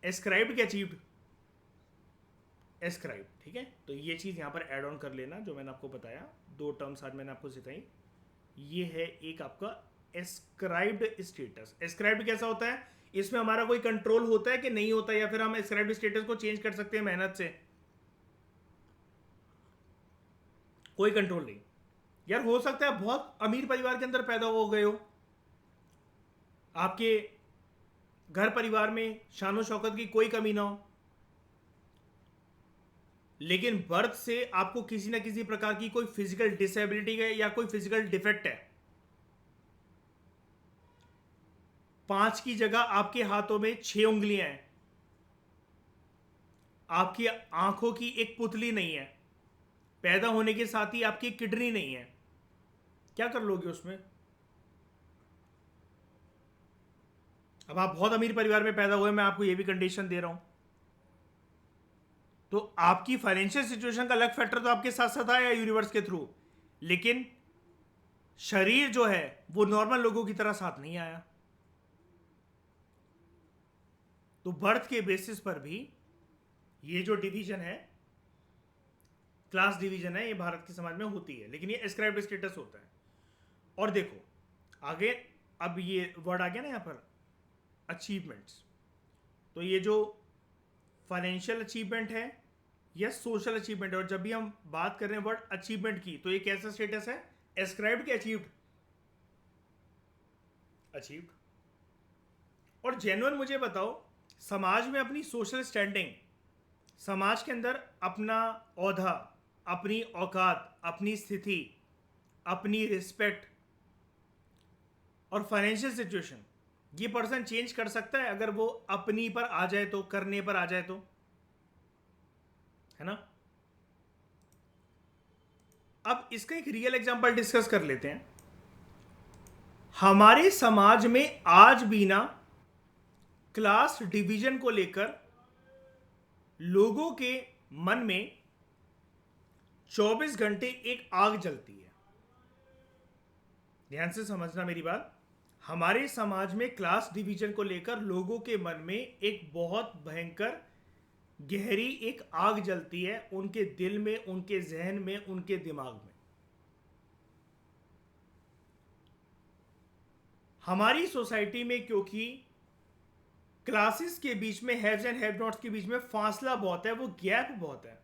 एस्क्राइब्ड के अचीव्ड? एस्क्राइब, ठीक है। तो ये चीज यहां पर ऐड ऑन कर लेना, जो मैंने आपको बताया, दो टर्म्स आज मैंने आपको सिखाई। ये है एक आपका एस्क्राइब्ड स्टेटस। एस्क्राइब्ड कैसा होता है, इसमें हमारा कोई कंट्रोल होता है कि नहीं होता, या फिर हम एस्क्राइब्ड स्टेटस को चेंज कर सकते हैं मेहनत से? कोई कंट्रोल नहीं। यार हो सकता है बहुत अमीर परिवार के अंदर पैदा हो गए हो, आपके घर परिवार में शानो शौकत की कोई कमी ना हो, लेकिन बर्थ से आपको किसी ना किसी प्रकार की कोई फिजिकल डिसेबिलिटी है या कोई फिजिकल डिफेक्ट है। 5 की जगह आपके हाथों में 6 उंगलियां हैं, आपकी आंखों की एक पुतली नहीं है, पैदा होने के साथ ही आपकी किडनी नहीं है, क्या कर लोगे उसमें? अब आप बहुत अमीर परिवार में पैदा हुए, मैं आपको यह भी कंडीशन दे रहा हूं, तो आपकी फाइनेंशियल सिचुएशन का अलग फैक्टर तो आपके साथ साथ आया यूनिवर्स के थ्रू, लेकिन शरीर जो है वो नॉर्मल लोगों की तरह साथ नहीं आया। तो बर्थ के बेसिस पर भी ये जो डिवीजन है, क्लास डिवीजन है, ये भारत के समाज में होती है, लेकिन ये एस्क्राइब्ड स्टेटस होता है। और देखो आगे, अब ये वर्ड आ गया ना यहाँ पर, अचीवमेंट्स। तो ये जो फाइनेंशियल अचीवमेंट है या सोशल अचीवमेंट है, और जब भी हम बात कर रहे हैं वर्ड अचीवमेंट की, तो ये कैसा स्टेटस है, एस्क्राइब्ड के अचीव्ड? अचीव्ड। और जेन्युइन मुझे बताओ, समाज में अपनी सोशल स्टैंडिंग, समाज के अंदर अपना औहदा, अपनी औकात, अपनी स्थिति, अपनी रिस्पेक्ट और फाइनेंशियल सिचुएशन, ये पर्सन चेंज कर सकता है अगर वो अपनी पर आ जाए तो, करने पर आ जाए तो, है ना। अब इसका एक रियल एग्जांपल डिस्कस कर लेते हैं। हमारे समाज में आज भी ना क्लास डिवीजन को लेकर लोगों के मन में 24 घंटे एक आग जलती है। ध्यान से समझना मेरी बात। हमारे समाज में क्लास डिवीजन को लेकर लोगों के मन में एक बहुत भयंकर गहरी एक आग जलती है, उनके दिल में, उनके जहन में, उनके दिमाग में। हमारी सोसाइटी में क्योंकि क्लासेस के बीच में, हैव्स एंड हैव नॉट्स के बीच में फासला बहुत है, वो गैप बहुत है।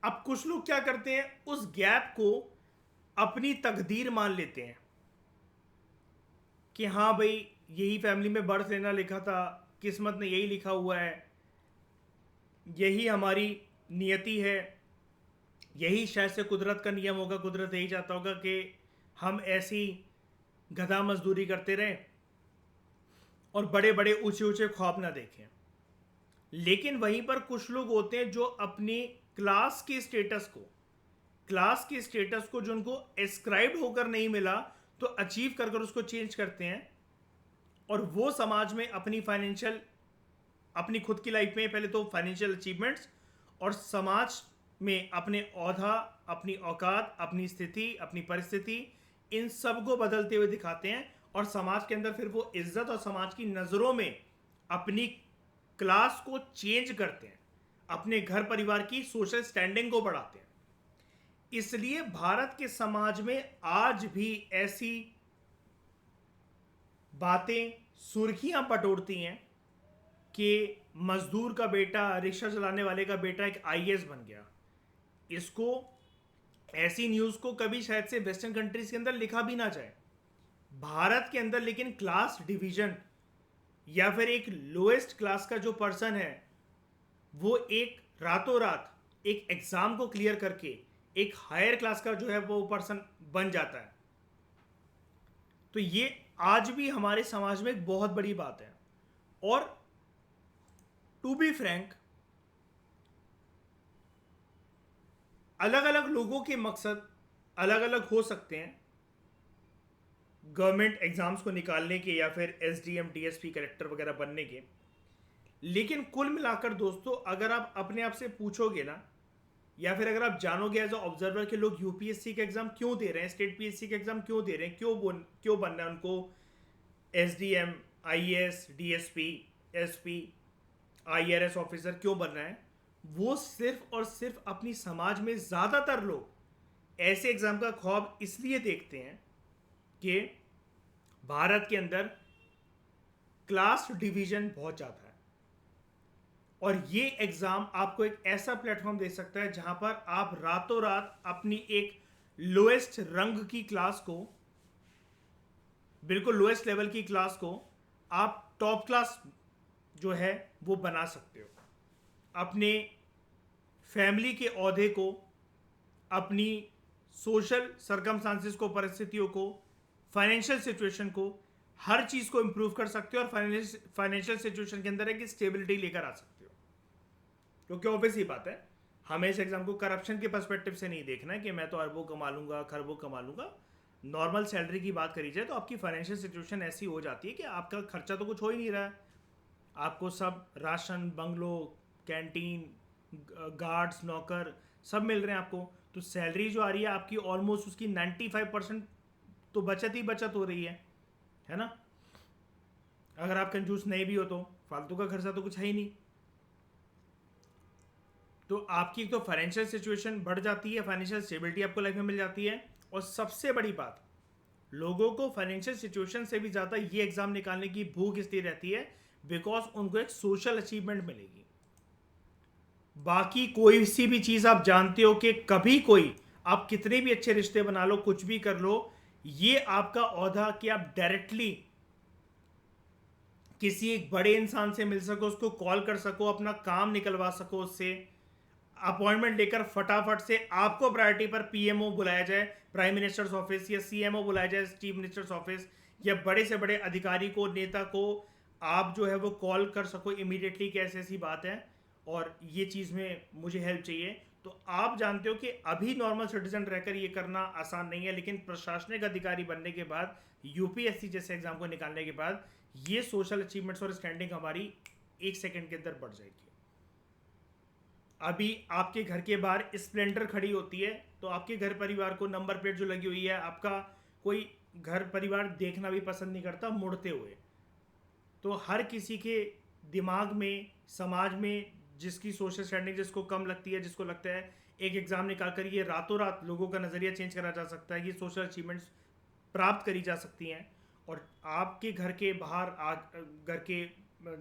अब कुछ लोग क्या करते हैं, उस गैप को अपनी तकदीर मान लेते हैं कि हाँ भाई, यही फैमिली में बर्थ लेना लिखा था, किस्मत ने यही लिखा हुआ है, यही हमारी नियति है, यही शायद से कुदरत का नियम होगा, कुदरत यही चाहता होगा कि हम ऐसी गधा मजदूरी करते रहें और बड़े बड़े ऊंचे ऊंचे ख्वाब ना देखें। लेकिन वहीं पर कुछ लोग होते हैं जो अपनी क्लास के स्टेटस को जो उनको एस्क्राइब होकर नहीं मिला, तो अचीव कर उसको चेंज करते हैं, और वो समाज में अपनी फाइनेंशियल, अपनी खुद की लाइफ में पहले तो फाइनेंशियल अचीवमेंट्स, और समाज में अपने औहदा, अपनी औकात, अपनी स्थिति, अपनी परिस्थिति, इन सब को बदलते हुए दिखाते हैं, और समाज के अंदर फिर वो इज्जत और समाज की नज़रों में अपनी क्लास को चेंज करते हैं, अपने घर परिवार की सोशल स्टैंडिंग को बढ़ाते हैं। इसलिए भारत के समाज में आज भी ऐसी बातें सुर्खियां बटोरती हैं कि मजदूर का बेटा, रिक्शा चलाने वाले का बेटा एक आईएएस बन गया। इसको, ऐसी न्यूज़ को कभी शायद से वेस्टर्न कंट्रीज के अंदर लिखा भी ना जाए। भारत के अंदर लेकिन क्लास डिवीजन या फिर एक लोएस्ट क्लास का जो पर्सन है वो एक रातों रात एक एग्जाम को क्लियर करके एक हायर क्लास का जो है वो पर्सन बन जाता है। तो ये आज भी हमारे समाज में एक बहुत बड़ी बात है। और टू बी फ्रैंक, अलग अलग लोगों के मकसद अलग अलग हो सकते हैं गवर्नमेंट एग्जाम्स को निकालने के या फिर एसडीएम, डीएसपी, कलेक्टर वगैरह बनने के। लेकिन कुल मिलाकर दोस्तों, अगर आप अपने आप से पूछोगे ना, या फिर अगर आप जानोगे एज अ ऑब्जर्वर कि लोग यूपीएससी के एग्जाम क्यों दे रहे हैं, स्टेट पीएससी के एग्जाम क्यों दे रहे हैं, क्यों बनना है उनको SDM, IAS, DSP, SP, IRS officer क्यों बनना है, वो सिर्फ और सिर्फ अपनी समाज में ज़्यादातर लोग ऐसे एग्जाम का ख्वाब इसलिए देखते हैं कि भारत के अंदर क्लास डिवीजन बहुत ज़्यादा है। और ये एग्ज़ाम आपको एक ऐसा प्लेटफॉर्म दे सकता है जहां पर आप रातों रात अपनी एक लोएस्ट रंग की क्लास को, बिल्कुल लोएस्ट लेवल की क्लास को, आप टॉप क्लास जो है वो बना सकते हो। अपने फैमिली के ओहदे को, अपनी सोशल सरकमस्टांसिस को, परिस्थितियों को, फाइनेंशियल सिचुएशन को, हर चीज़ को इंप्रूव कर सकते हो और फाइनेंशियल सिचुएशन के अंदर एक स्टेबिलिटी लेकर आ सकते हो। क्योंकि ऑब्वियस ही बात है, हमें इस एग्जाम को करप्शन के पर्सपेक्टिव से नहीं देखना है कि मैं तो अरबों कमा लूंगा, खरबों कमा लूंगा। नॉर्मल सैलरी की बात करी जाए तो आपकी फाइनेंशियल सिचुएशन ऐसी हो जाती है कि आपका खर्चा तो कुछ हो ही नहीं रहा है, आपको सब राशन, बंगलो, कैंटीन, गार्ड्स, नौकर सब मिल रहे हैं आपको। तो सैलरी जो आ रही है आपकी, ऑलमोस्ट उसकी 95% तो बचत ही बचत हो रही है ना। अगर आप कंजूस नहीं भी हो तो फालतू का खर्चा तो कुछ है ही नहीं। तो आपकी एक तो फाइनेंशियल सिचुएशन बढ़ जाती है, फाइनेंशियल स्टेबिलिटी आपको लाइफ में मिल जाती है। और सबसे बड़ी बात, लोगों को फाइनेंशियल सिचुएशन से भी ज़्यादा ये एग्ज़ाम निकालने की भूख इसलिए रहती है बिकॉज उनको एक सोशल अचीवमेंट मिलेगी। बाकी कोई सी भी चीज़ आप जानते हो कि कभी कोई, आप कितने भी अच्छे रिश्ते बना लो, कुछ भी कर लो, ये आपका ओहदा कि आप डायरेक्टली किसी एक बड़े इंसान से मिल सको, उसको कॉल कर सको, अपना काम निकलवा सको, उससे अपॉइंटमेंट लेकर फटाफट से आपको प्रायोरिटी पर पीएमओ बुलाया जाए, प्राइम मिनिस्टर्स ऑफिस, या सीएमओ बुलाया जाए, चीफ मिनिस्टर्स ऑफिस, या बड़े से बड़े अधिकारी को, नेता को आप जो है वो कॉल कर सको इमीडिएटली कि ऐसी ऐसी बात है और ये चीज़ में मुझे हेल्प चाहिए। तो आप जानते हो कि अभी नॉर्मल सिटीजन रहकर ये करना आसान नहीं है, लेकिन प्रशासनिक अधिकारी बनने के बाद, यूपीएससी जैसे एग्जाम को निकालने के बाद, ये सोशल अचीवमेंट्स और स्टैंडिंग हमारी 1 सेकंड के अंदर बढ़ जाएगी। अभी आपके घर के बाहर स्प्लेंडर खड़ी होती है तो आपके घर परिवार को नंबर प्लेट जो लगी हुई है, आपका कोई घर परिवार देखना भी पसंद नहीं करता मुड़ते हुए। तो हर किसी के दिमाग में, समाज में, जिसकी सोशल स्टैंडिंग जिसको कम लगती है, जिसको लगता है एक एग्ज़ाम निकाल कर ये रातों रात लोगों का नज़रिया चेंज करा जा सकता है, ये सोशल अचीवमेंट्स प्राप्त करी जा सकती हैं। और आपके घर के बाहर, घर के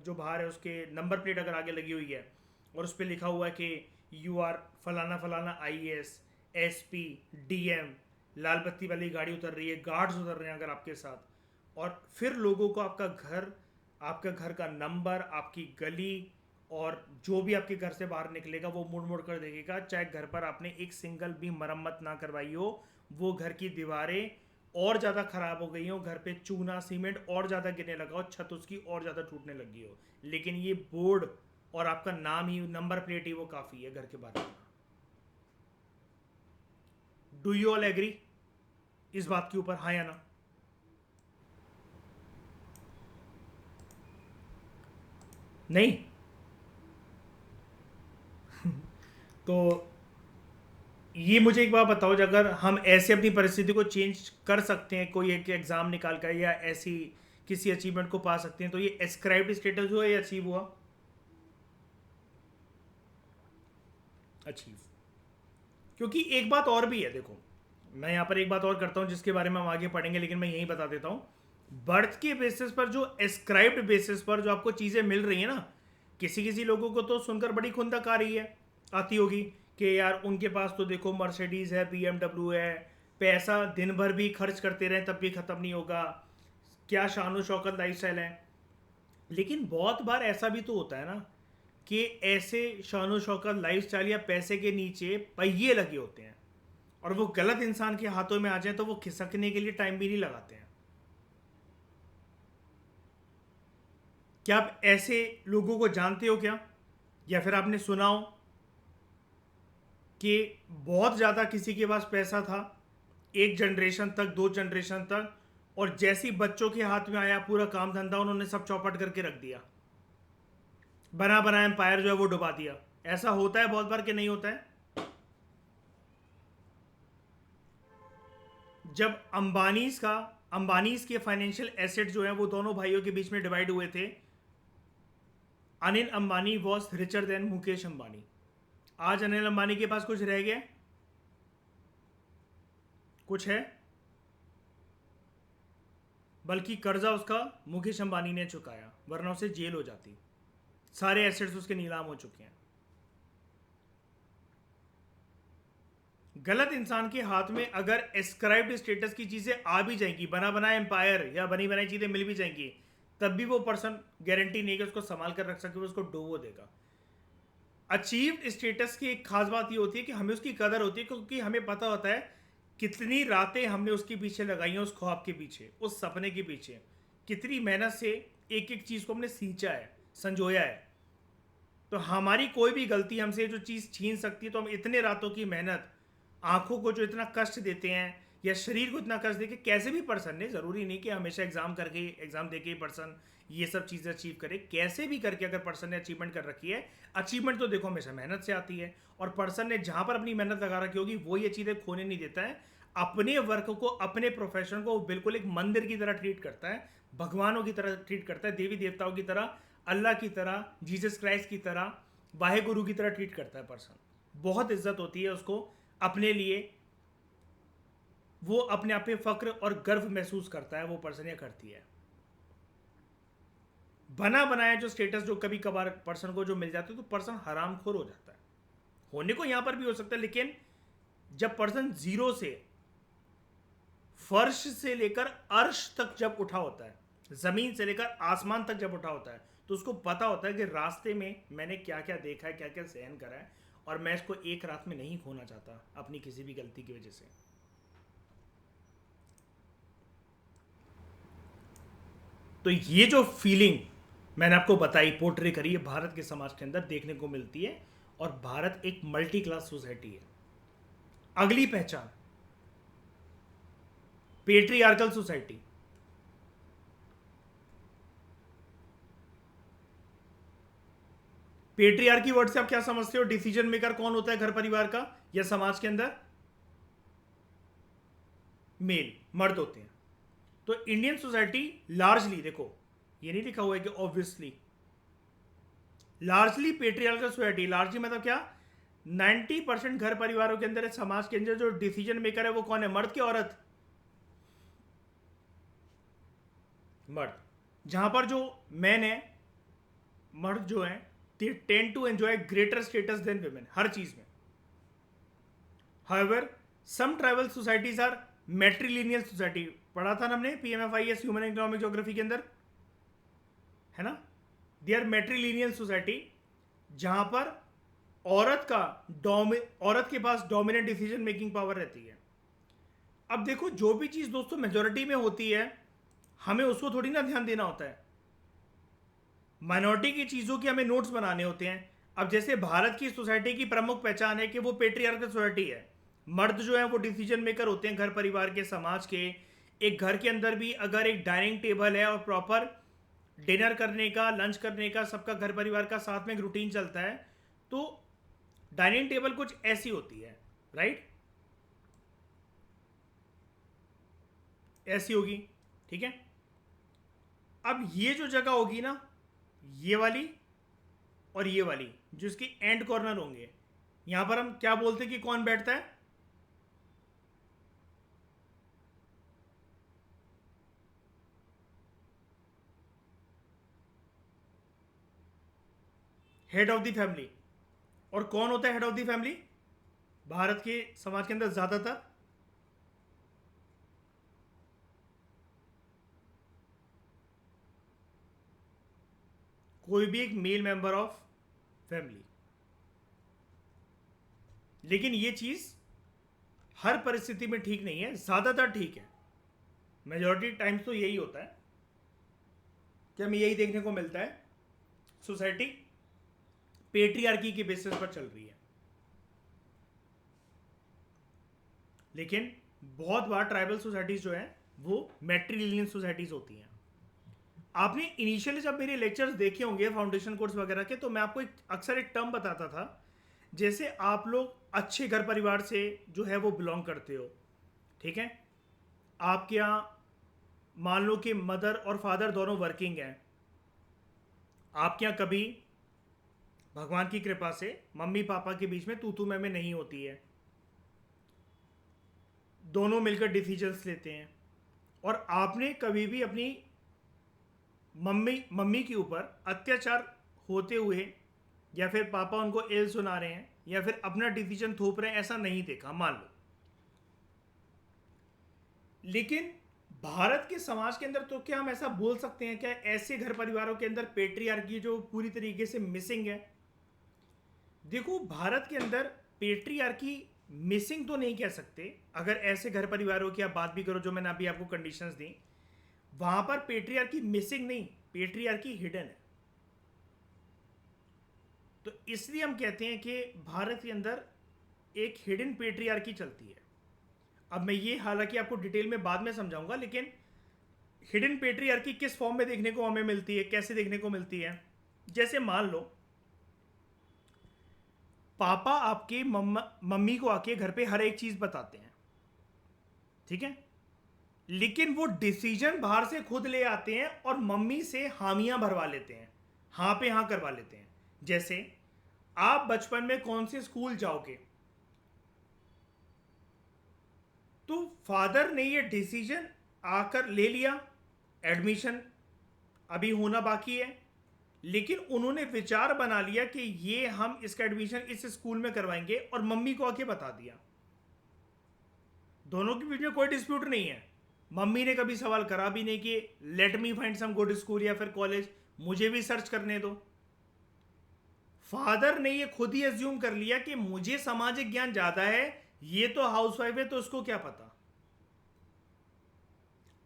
जो बाहर है उसके नंबर प्लेट अगर आगे लगी हुई है और उस पर लिखा हुआ है कि यू आर फलाना फलाना आईएएस, एसपी, डीएम, लाल बत्ती वाली गाड़ी उतर रही है, गार्ड्स उतर रहे हैं अगर आपके साथ, और फिर लोगों को आपका घर का नंबर, आपकी गली और जो भी आपके घर से बाहर निकलेगा वो मुड़ मुड़ कर देखेगा, चाहे घर पर आपने एक सिंगल भी मरम्मत ना करवाई हो, वो घर की दीवारें और ज़्यादा ख़राब हो गई हो, घर पे चूना सीमेंट और ज़्यादा गिरने लगा हो, छत उसकी और ज़्यादा टूटने लगी हो, लेकिन ये बोर्ड और आपका नाम ही, नंबर प्लेट ही वो काफ़ी है घर के बारे में। डू यू ऑल एग्री इस बात के ऊपर, हाँ या ना? नहीं? तो ये मुझे एक बात बताओ, अगर हम ऐसे अपनी परिस्थिति को चेंज कर सकते हैं, कोई एक एग्जाम निकाल कर, या ऐसी किसी अचीवमेंट को पा सकते हैं, तो ये एस्क्राइब्ड स्टेटस हुआ या अचीव हुआ? अचीव। क्योंकि एक बात और भी है, देखो मैं यहाँ पर एक बात और करता हूँ जिसके बारे में हम आगे पढ़ेंगे, लेकिन मैं यही बता देता हूँ। बर्थ के बेसिस पर, जो एस्क्राइब्ड बेसिस पर जो आपको चीज़ें मिल रही हैं ना, किसी किसी लोगों को तो सुनकर बड़ी खुंदक आ रही है, आती होगी कि यार उनके पास तो देखो मर्सिडीज़ है, BMW है, पैसा दिन भर भी खर्च करते रहें तब भी ख़त्म नहीं होगा, क्या शानो शौकत लाइफस्टाइल है। लेकिन बहुत बार ऐसा भी तो होता है ना कि ऐसे शानो शौकत लाइफस्टाइल या पैसे के नीचे पहिए लगे होते हैं, और वो गलत इंसान के हाथों में आ जाए तो वो खिसकने के लिए टाइम भी नहीं लगाते हैं। क्या आप ऐसे लोगों को जानते हो क्या, या फिर आपने सुना हो कि बहुत ज़्यादा किसी के पास पैसा था, एक जनरेशन तक, दो जनरेशन तक, और जैसी बच्चों के हाथ में आया पूरा काम धंधा उन्होंने सब चौपट करके रख दिया, बना बना एम्पायर जो है वो डुबा दिया। ऐसा होता है बहुत बार कि नहीं होता है? जब अंबानीज के फाइनेंशियल एसेट जो है वो दोनों भाइयों के बीच में डिवाइड हुए थे, Anil Ambani was richer than Mukesh Ambani. आज अनिल अंबानी के पास कुछ रह गया? कुछ है? बल्कि कर्जा उसका मुकेश अंबानी ने चुकाया, वरना उसे जेल हो जाती। सारे एसेट्स उसके नीलाम हो चुके हैं। गलत इंसान के हाथ में अगर एस्क्राइब्ड स्टेटस की चीजें आ भी जाएंगी, बना बनाए एम्पायर या बनी बनाई चीजें मिल भी जाएंगी, तब भी वो पर्सन गारंटी नहीं कि उसको संभाल कर रख सके, वो उसको डोबो देगा। अचीव्ड स्टेटस की एक खास बात ये होती है कि हमें उसकी कदर होती है, क्योंकि हमें पता होता है कितनी रातें हमने उसके पीछे लगाई हैं, उस ख्वाब के पीछे, उस सपने के पीछे, कितनी मेहनत से एक एक चीज को हमने सींचा है, संजोया है। तो हमारी कोई भी गलती हमसे जो चीज़ छीन सकती है, तो हम इतने रातों की मेहनत, आंखों को जो इतना कष्ट देते हैं या शरीर को इतना कष्ट देके, कैसे भी पर्सन ने, ज़रूरी नहीं कि हमेशा एग्जाम दे के ही पर्सन ये सब चीज़ें अचीव करे, कैसे भी करके अगर पर्सन ने अचीवमेंट कर रखी है, अचीवमेंट तो देखो हमेशा मेहनत से आती है, और पर्सन ने जहाँ पर अपनी मेहनत लगा रखी होगी वो ये चीज़ें खोने नहीं देता है। अपने वर्क को, अपने प्रोफेशन को बिल्कुल एक मंदिर की तरह ट्रीट करता है, भगवानों की तरह ट्रीट करता है, देवी देवताओं की तरह, अल्लाह की तरह, जीसस क्राइस्ट की तरह, वाहे गुरु की तरह ट्रीट करता है पर्सन। बहुत इज्जत होती है उसको अपने लिए, वो अपने आप पे फक्र और गर्व महसूस करता है वो पर्सन, या करती है। बना बनाया जो स्टेटस जो कभी कभार पर्सन को जो मिल जाता है, तो पर्सन हरामखोर हो जाता है। होने को यहां पर भी हो सकता है, लेकिन जब पर्सन जीरो से, फर्श से लेकर अर्श तक जब उठा होता है, जमीन से लेकर आसमान तक जब उठा होता है, तो उसको पता होता है कि रास्ते में मैंने क्या क्या देखा है, क्या क्या सहन करा है, और मैं इसको एक रात में नहीं खोना चाहता अपनी किसी भी गलती की वजह से। तो ये जो फीलिंग मैंने आपको बताई, पोर्ट्रे करी, है भारत के समाज के अंदर देखने को मिलती है, और भारत एक मल्टी क्लास सोसाइटी है। अगली पहचान, पेट्रियार्कल सोसाइटी। पेट्रियार्की वर्ड से आप क्या समझते हो? डिसीजन मेकर कौन होता है घर परिवार का या समाज के अंदर? मेल, मर्द होते हैं। तो इंडियन सोसाइटी लार्जली, देखो ये नहीं लिखा हुआ है कि obviously, largely patriarchal society. Largely मतलब क्या? 90% घर परिवारों के अंदर, समाज के अंदर जो डिसीजन मेकर है वो कौन है? मर्द की औरत? मर्द। जहां पर जो मैन है, मर्द जो है, they tend to enjoy greater status than women हर चीज में। However some tribal societies are matrilineal society. पढ़ा था ना हमने PMFIS ह्यूमन इकोनॉमिक ज्योग्राफी के अंदर, है ना? दे आर मैट्रिलिनियल सोसाइटी, जहां पर औरत के पास डोमिनेंट डिसीजन मेकिंग पावर रहती है। अब देखो, जो भी चीज दोस्तों मेजोरिटी में होती है, हमें उसको थोड़ी ना ध्यान देना होता है, माइनॉरिटी की चीजों की हमें नोट्स बनाने होते हैं। अब जैसे भारत की सोसाइटी की प्रमुख पहचान है कि वो पेट्रियार्कल सोसाइटी है। मर्द जो है वो डिसीजन मेकर होते हैं घर परिवार के, समाज के। एक घर के अंदर भी अगर एक डाइनिंग टेबल है और प्रॉपर डिनर करने का, लंच करने का, सबका घर परिवार का साथ में एक रूटीन चलता है, तो डाइनिंग टेबल कुछ ऐसी होती है, राइट? ऐसी होगी, ठीक है? अब ये जो जगह होगी ना, ये वाली और ये वाली, जो इसके एंड कॉर्नर होंगे, यहां पर हम क्या बोलते हैं कि कौन बैठता है? Head of the family. और कौन होता है head of the family Bharat के समाज के अंदर ज्यादातर? कोई भी एक मेल मेंबर ऑफ फैमिली। लेकिन ये चीज हर परिस्थिति में ठीक नहीं है, ज्यादातर ठीक है। मेजोरिटी टाइम्स तो यही होता है कि हमें यही देखने को मिलता है, सोसाइटी पेट्रियार्की के बेसिस पर चल रही है। लेकिन बहुत बार ट्राइबल सोसाइटीज जो है वो मैट्रिलिनियन सोसाइटीज होती हैं। आपने इनिशियली जब मेरे लेक्चर्स देखे होंगे फाउंडेशन कोर्स वगैरह के, तो मैं आपको अक्सर एक टर्म बताता था, जैसे आप लोग अच्छे घर परिवार से जो है वो बिलोंग करते हो, ठीक है, आपके यहाँ मान लो कि मदर और फादर दोनों वर्किंग हैं, आपके यहाँ कभी भगवान की कृपा से मम्मी पापा के बीच में तू तू मैं नहीं होती है, दोनों मिलकर डिसीजंस लेते हैं, और आपने कभी भी अपनी मम्मी मम्मी के ऊपर अत्याचार होते हुए या फिर पापा उनको एल सुना रहे हैं या फिर अपना डिसीजन थोप रहे हैं, ऐसा नहीं देखा मान लो। लेकिन भारत के समाज के अंदर तो क्या हम ऐसा बोल सकते हैं, क्या ऐसे घर परिवारों के अंदर पेट्रियार्की जो पूरी तरीके से मिसिंग है? देखो, भारत के अंदर पेट्रियार्की मिसिंग तो नहीं कह सकते। अगर ऐसे घर परिवारों की आप बात भी करो जो मैंने अभी आपको कंडीशंस दी, वहां पर पेट्रियार्की मिसिंग नहीं, पेट्रियार्की हिडन है। तो इसलिए हम कहते हैं कि भारत के अंदर एक हिडन पेट्रियार्की चलती है। अब मैं ये हालांकि आपको डिटेल में बाद में समझाऊंगा, लेकिन हिडन पेट्रियार्की किस फॉर्म में देखने को हमें मिलती है, कैसे देखने को मिलती है? जैसे मान लो पापा आपके मम्मी को आके घर पे हर एक चीज बताते हैं, ठीक है, लेकिन वो डिसीजन बाहर से खुद ले आते हैं और मम्मी से हामियां भरवा लेते हैं, हाँ पे हाँ करवा लेते हैं। जैसे आप बचपन में कौन से स्कूल जाओगे, तो फादर ने ये डिसीजन आकर ले लिया, एडमिशन अभी होना बाकी है, लेकिन उन्होंने विचार बना लिया कि ये हम इसका एडमिशन इस स्कूल में करवाएंगे और मम्मी को आके बता दिया। दोनों के बीच में कोई डिस्प्यूट नहीं है, मम्मी ने कभी सवाल करा भी नहीं कि let me find some good school या फिर कॉलेज, मुझे भी सर्च करने दो। फादर ने ये खुद ही एज्यूम कर लिया कि मुझे सामाजिक ज्ञान ज्यादा है, ये तो हाउसवाइफ है तो उसको क्या पता।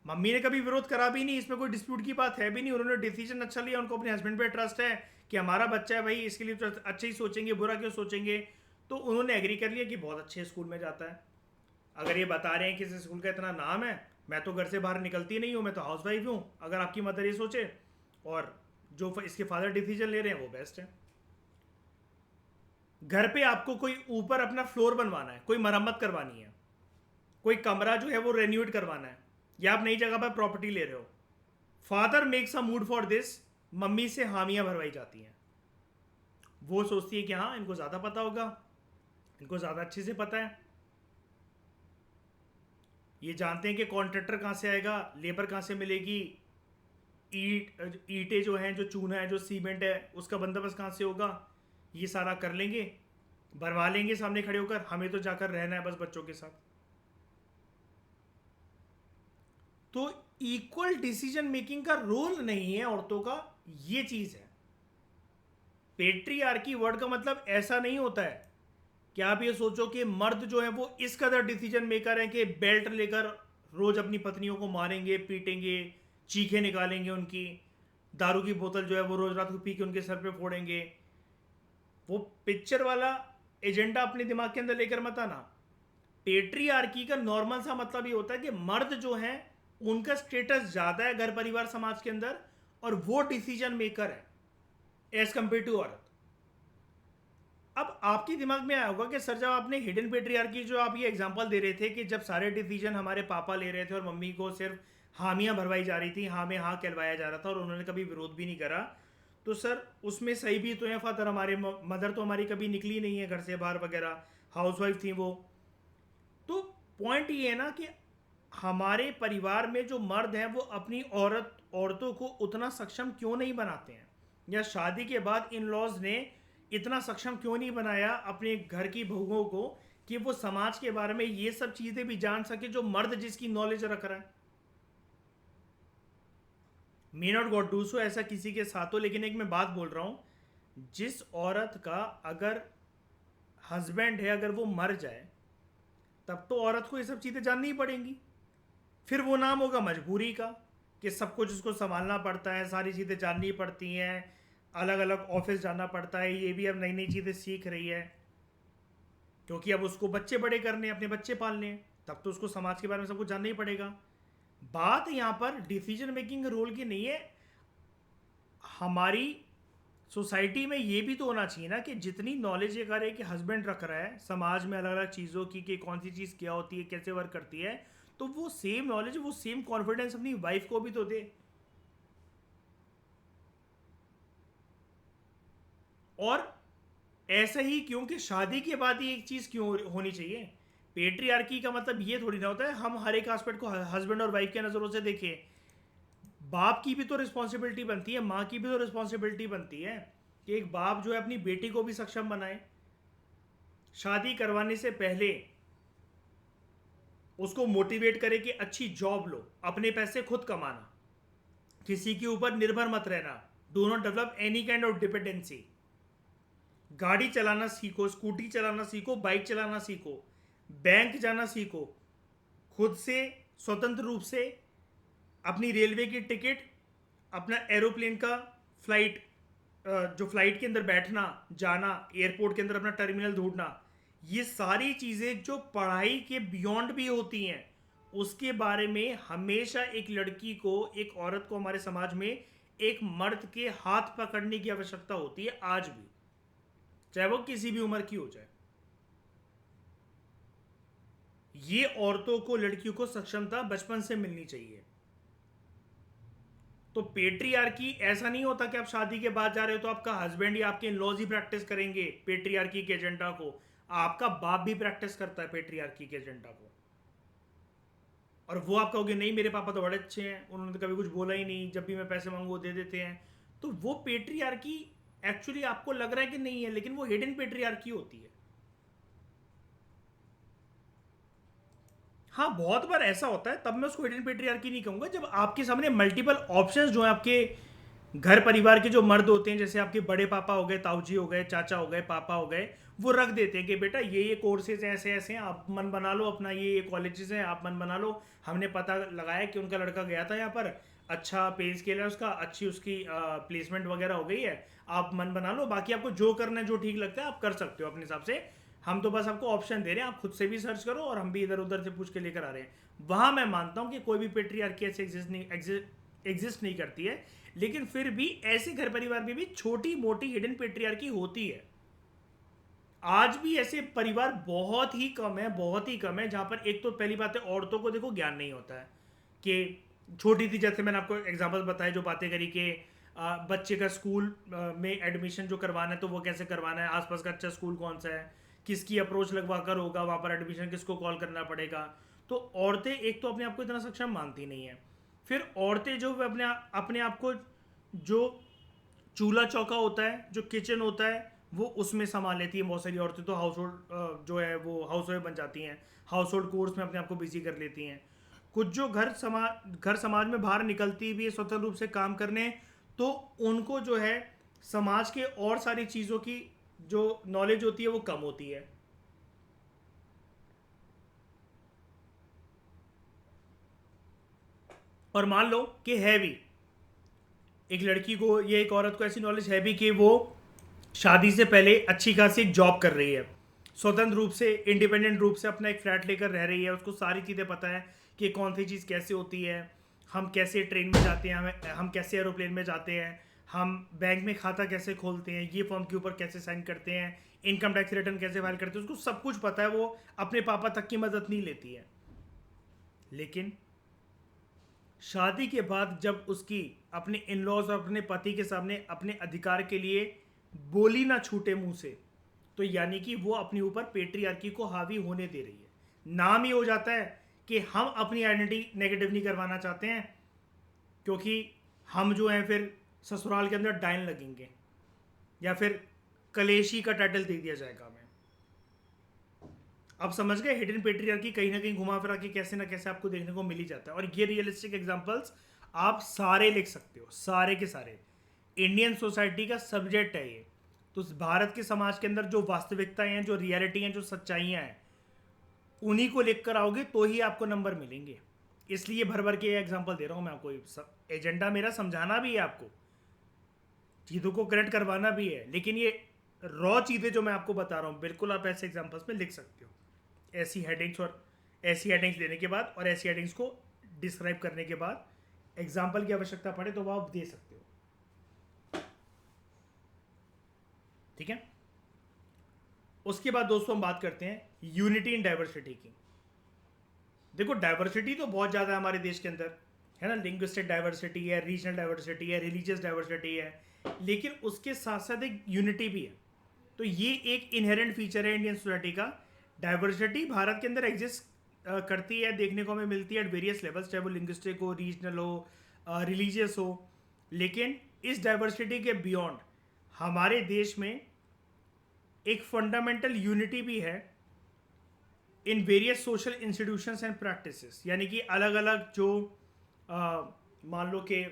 मम्मी ने कभी विरोध करा भी नहीं, इसमें कोई डिस्प्यूट की बात है भी नहीं, उन्होंने डिसीजन अच्छा लिया, उनको अपने हस्बैंड पे ट्रस्ट है कि हमारा बच्चा है भाई, इसके लिए तो अच्छे ही सोचेंगे, बुरा क्यों सोचेंगे। तो उन्होंने एग्री कर लिया कि बहुत अच्छे स्कूल में जाता है। अगर ये बता रहे हैं कि इस स्कूल का इतना नाम है, मैं तो घर से बाहर निकलती नहीं हूँ, मैं तो हाउस वाइफ हूँ, अगर आपकी मदर ये सोचे और जो इसके फादर डिसीजन ले रहे हैं वो बेस्ट है। घर पे आपको कोई ऊपर अपना फ्लोर बनवाना है, कोई मरम्मत करवानी है, कोई कमरा जो है वो रेन्यूएट करवाना है, या आप नई जगह पर प्रॉपर्टी ले रहे हो, father makes a mood for this, mummy से हामियां भरवाई जाती हैं। वो सोचती है कि हाँ इनको ज़्यादा पता होगा, इनको ज़्यादा अच्छे से पता है, ये जानते हैं कि कॉन्ट्रैक्टर कहाँ से आएगा, लेबर कहाँ से मिलेगी, ईंटें जो हैं, जो चूना है, जो सीमेंट है, उसका बंदोबस्त कहाँ से होगा, ये सारा कर लेंगे, बनवा लेंगे सामने खड़े होकर, हमें तो जाकर रहना है बस बच्चों के साथ। तो इक्वल डिसीजन मेकिंग का रोल नहीं है औरतों का, ये चीज है। पेट्रियार्की वर्ड का मतलब ऐसा नहीं होता है कि आप ये सोचो कि मर्द जो है वो इस कदर डिसीजन मेकर है कि बेल्ट लेकर रोज अपनी पत्नियों को मारेंगे, पीटेंगे, चीखें निकालेंगे उनकी, दारू की बोतल जो है वो रोज रात को पी के उनके सर पे फोड़ेंगे। वो पिक्चर वाला एजेंडा अपने दिमाग के अंदर लेकर मत आना। पेट्रियार्की का नॉर्मल सा मतलब ये होता है कि मर्द जो है उनका स्टेटस ज्यादा है घर परिवार समाज के अंदर, और वो डिसीजन मेकर है एज कंपेयर टू औरत। अब आपके दिमाग में आया होगा कि सर जब आपने हिडन पेट्रियार्की जो आप ये एग्जांपल दे रहे थे कि जब सारे डिसीजन हमारे पापा ले रहे थे और मम्मी को सिर्फ हामियां भरवाई जा रही थी, हाँ में हाँ कहलवाया जा रहा था और उन्होंने कभी विरोध भी नहीं करा, तो सर उसमें सही भी तो है, फादर हमारे मदर तो हमारी कभी निकली नहीं है घर से बाहर वगैरह, हाउसवाइफ थी वो। तो पॉइंट ये है ना कि हमारे परिवार में जो मर्द हैं वो अपनी औरतों को उतना सक्षम क्यों नहीं बनाते हैं, या शादी के बाद इन लॉज ने इतना सक्षम क्यों नहीं बनाया अपने घर की बहुओं को कि वो समाज के बारे में ये सब चीजें भी जान सके जो मर्द जिसकी नॉलेज रख रहा है। May not God do so, ऐसा किसी के साथ हो, लेकिन एक मैं बात बोल रहा हूं, जिस औरत का अगर हस्बैंड है अगर वो मर जाए तब तो औरत को ये सब चीजें जाननी ही पड़ेंगी। फिर वो नाम होगा मजबूरी का, कि सब कुछ उसको संभालना पड़ता है, सारी चीज़ें जाननी पड़ती हैं, अलग अलग ऑफिस जाना पड़ता है, ये भी अब नई नई चीज़ें सीख रही है क्योंकि अब उसको बच्चे बड़े करने हैं, अपने बच्चे पालने हैं, तब तो उसको समाज के बारे में सब कुछ जानना ही पड़ेगा। बात यहाँ पर डिसीजन मेकिंग रोल की नहीं है। हमारी सोसाइटी में ये भी तो होना चाहिए ना कि जितनी नॉलेज अगर एक हस्बैंड रख रहा है समाज में अलग अलग चीज़ों की कि कौन सी चीज़ क्या होती है, कैसे वर्क करती है, तो वो सेम नॉलेज, वो सेम कॉन्फिडेंस अपनी वाइफ को भी तो दे। और ऐसा ही क्योंकि शादी के बाद ही एक चीज़ क्यों होनी चाहिए। पेट्रियार्की का मतलब ये थोड़ी ना होता है हम हर एक एस्पेक्ट को हस्बैंड और वाइफ के नज़रों से देखें। बाप की भी तो रिस्पॉन्सिबिलिटी बनती है, माँ की भी तो रिस्पॉन्सिबिलिटी बनती है कि एक बाप जो है अपनी बेटी को भी सक्षम बनाए। शादी करवाने से पहले उसको मोटिवेट करे कि अच्छी जॉब लो, अपने पैसे खुद कमाना, किसी के ऊपर निर्भर मत रहना, do not develop any kind of dependency. गाड़ी चलाना सीखो, स्कूटी चलाना सीखो, बाइक चलाना सीखो, बैंक जाना सीखो, खुद से स्वतंत्र रूप से अपनी रेलवे की टिकट, अपना एरोप्लेन का फ्लाइट, जो फ्लाइट के अंदर बैठना जाना, एयरपोर्ट के अंदर अपना टर्मिनल ढूंढना, ये सारी चीज़ें जो पढ़ाई के बियॉन्ड भी होती हैं, उसके बारे में हमेशा एक लड़की को, एक औरत को हमारे समाज में एक मर्द के हाथ पकड़ने की आवश्यकता होती है आज भी, चाहे वो किसी भी उम्र की हो जाए। ये औरतों को, लड़कियों को सक्षमता बचपन से मिलनी चाहिए। तो पेट्रियार्की ऐसा नहीं होता कि आप शादी के बाद जा रहे हो तो आपका हस्बैंड या आपके लॉज ही प्रैक्टिस करेंगे पेट्रियार्की के एजेंडा को। आपका बाप भी प्रैक्टिस करता है पेट्रियार्की के एजेंडा को, और वो आप कहोगे नहीं मेरे पापा तो बड़े अच्छे हैं, उन्होंने तो कभी कुछ बोला ही नहीं, जब भी मैं पैसे मांगू वो दे देते हैं। तो वो पेट्रियार्की एक्चुअली आपको लग रहा है कि नहीं है, लेकिन वो हिडन पेट्रियार्की होती है। हाँ, बहुत बार ऐसा होता है, तब मैं उसको हिडन पेट्रियार्की नहीं कहूंगा, जब आपके सामने मल्टीपल ऑप्शंस जो है आपके घर परिवार के जो मर्द होते हैं, जैसे आपके बड़े पापा हो गए, ताऊजी हो गए, चाचा हो गए, पापा हो गए, वो रख देते हैं कि बेटा ये कोर्सेज ऐसे ऐसे हैं, आप मन बना लो अपना, ये कॉलेजेस हैं आप मन बना लो, हमने पता लगाया कि उनका लड़का गया था यहाँ पर, अच्छा पे स्केल है उसका, अच्छी उसकी प्लेसमेंट वगैरह हो गई है, आप मन बना लो, बाकी आपको जो करना है जो ठीक लगता है आप कर सकते हो अपने हिसाब से, हम तो बस आपको ऑप्शन दे रहे हैं, आप खुद से भी सर्च करो और हम भी इधर उधर से पूछ के लेकर आ रहे हैं। वहाँ मैं मानता हूँ कि कोई भी पेट्रियार्की ऐसे एग्जिस्ट नहीं करती है, लेकिन फिर भी ऐसे घर परिवार में भी छोटी मोटी हिडन पेट्रियार्की होती है। आज भी ऐसे परिवार बहुत ही कम है, बहुत ही कम है, जहां पर एक तो पहली बात है औरतों को देखो ज्ञान नहीं होता है कि छोटी थी, जैसे मैंने आपको एग्जांपल बताए जो बातें करी कि बच्चे का स्कूल में एडमिशन जो करवाना है तो वो कैसे करवाना है, आसपास का अच्छा स्कूल कौन सा है, किसकी अप्रोच लगवा कर होगा वहाँ पर एडमिशन, किसको कॉल करना पड़ेगा। तो औरतें एक तो अपने आप को इतना सक्षम मानती नहीं है। फिर औरतें जो अपने आप को, जो चूल्हा चौका होता है, जो किचन होता है, वो उसमें संभाल लेती है। बहुत सारी औरतें तो हाउस होल्ड जो है वो हाउस वाइफ बन जाती हैं, हाउस होल्ड कोर्स में अपने आप को बिजी कर लेती हैं। कुछ जो घर समाज में बाहर निकलती भी है स्वतंत्र रूप से काम करने, तो उनको जो है समाज के और सारी चीज़ों की जो नॉलेज होती है वो कम होती है। और मान लो कि है भी, एक लड़की को या एक औरत को ऐसी नॉलेज है भी कि वो शादी से पहले अच्छी खासी एक जॉब कर रही है, स्वतंत्र रूप से इंडिपेंडेंट रूप से अपना एक फ्लैट लेकर रह रही है, उसको सारी चीज़ें पता है कि कौन सी चीज़ कैसे होती है, हम कैसे ट्रेन में जाते हैं, हम कैसे एरोप्लेन में जाते हैं, हम बैंक में खाता कैसे खोलते हैं, ये फॉर्म के ऊपर कैसे साइन करते हैं, इनकम टैक्स रिटर्न कैसे फाइल करते हैं, उसको सब कुछ पता है, वो अपने पापा तक की मदद नहीं लेती है। लेकिन शादी के बाद जब उसकी अपने इन लॉज और अपने पति के सामने अपने अधिकार के लिए बोली ना छूटे मुंह से, तो यानी कि वो अपने ऊपर पेट्रियार्की को हावी होने दे रही है। नाम ही हो जाता है कि हम अपनी आइडेंटिटी नेगेटिव नहीं करवाना चाहते हैं, क्योंकि हम जो हैं फिर ससुराल के अंदर डायन लगेंगे, या फिर कलेशी का टाइटल दे दिया जाएगा हमें। अब समझ गए हिडन पेट्रियार्की कहीं ना कहीं घुमा फिरा के कैसे ना कैसे आपको देखने को मिल ही जाता है। और ये रियलिस्टिक एग्जांपल्स आप सारे लिख सकते हो, सारे के सारे। इंडियन सोसाइटी का सब्जेक्ट है ये। तो भारत के समाज के अंदर जो वास्तविकताएं हैं, जो रियलिटी हैं, जो सच्चाइयां हैं, उन्हीं को लिख कर आओगे तो ही आपको नंबर मिलेंगे। इसलिए भर भर के ये एग्जाम्पल दे रहा हूं मैं आपको। एजेंडा मेरा समझाना भी है आपको, चीज़ों को करेक्ट करवाना भी है, लेकिन ये रॉ चीज़ें जो मैं आपको बता रहा हूँ बिल्कुल आप ऐसे एग्जाम्पल्स में लिख सकते हो। ऐसी हेडिंग्स और ऐसी हेडिंग्स देने के बाद और ऐसी हेडिंग्स को डिस्क्राइब करने के बाद एग्जाम्पल की आवश्यकता पड़े तो वो आप दे सकते हो। ठीक है। उसके बाद दोस्तों हम बात करते हैं यूनिटी इन डाइवर्सिटी की। देखो डाइवर्सिटी तो बहुत ज़्यादा है हमारे देश के अंदर, है ना। लिंग्विस्टिक डाइवर्सिटी है, रीजनल डाइवर्सिटी है, रिलीजियस डाइवर्सिटी है, लेकिन उसके साथ साथ एक यूनिटी भी है। तो ये एक इनहेरेंट फीचर है इंडियन सोसाइटी का। डाइवर्सिटी भारत के अंदर एग्जिस्ट करती है, देखने को हमें मिलती है एट वेरियस लेवल्स, चाहे वो लिंग्विस्टिक हो, रीजनल हो, रिलीजियस हो। लेकिन इस डाइवर्सिटी के बियॉन्ड हमारे देश में एक फंडामेंटल यूनिटी भी है in various social institutions and practices. यानी कि अलग अलग जो मान लो कि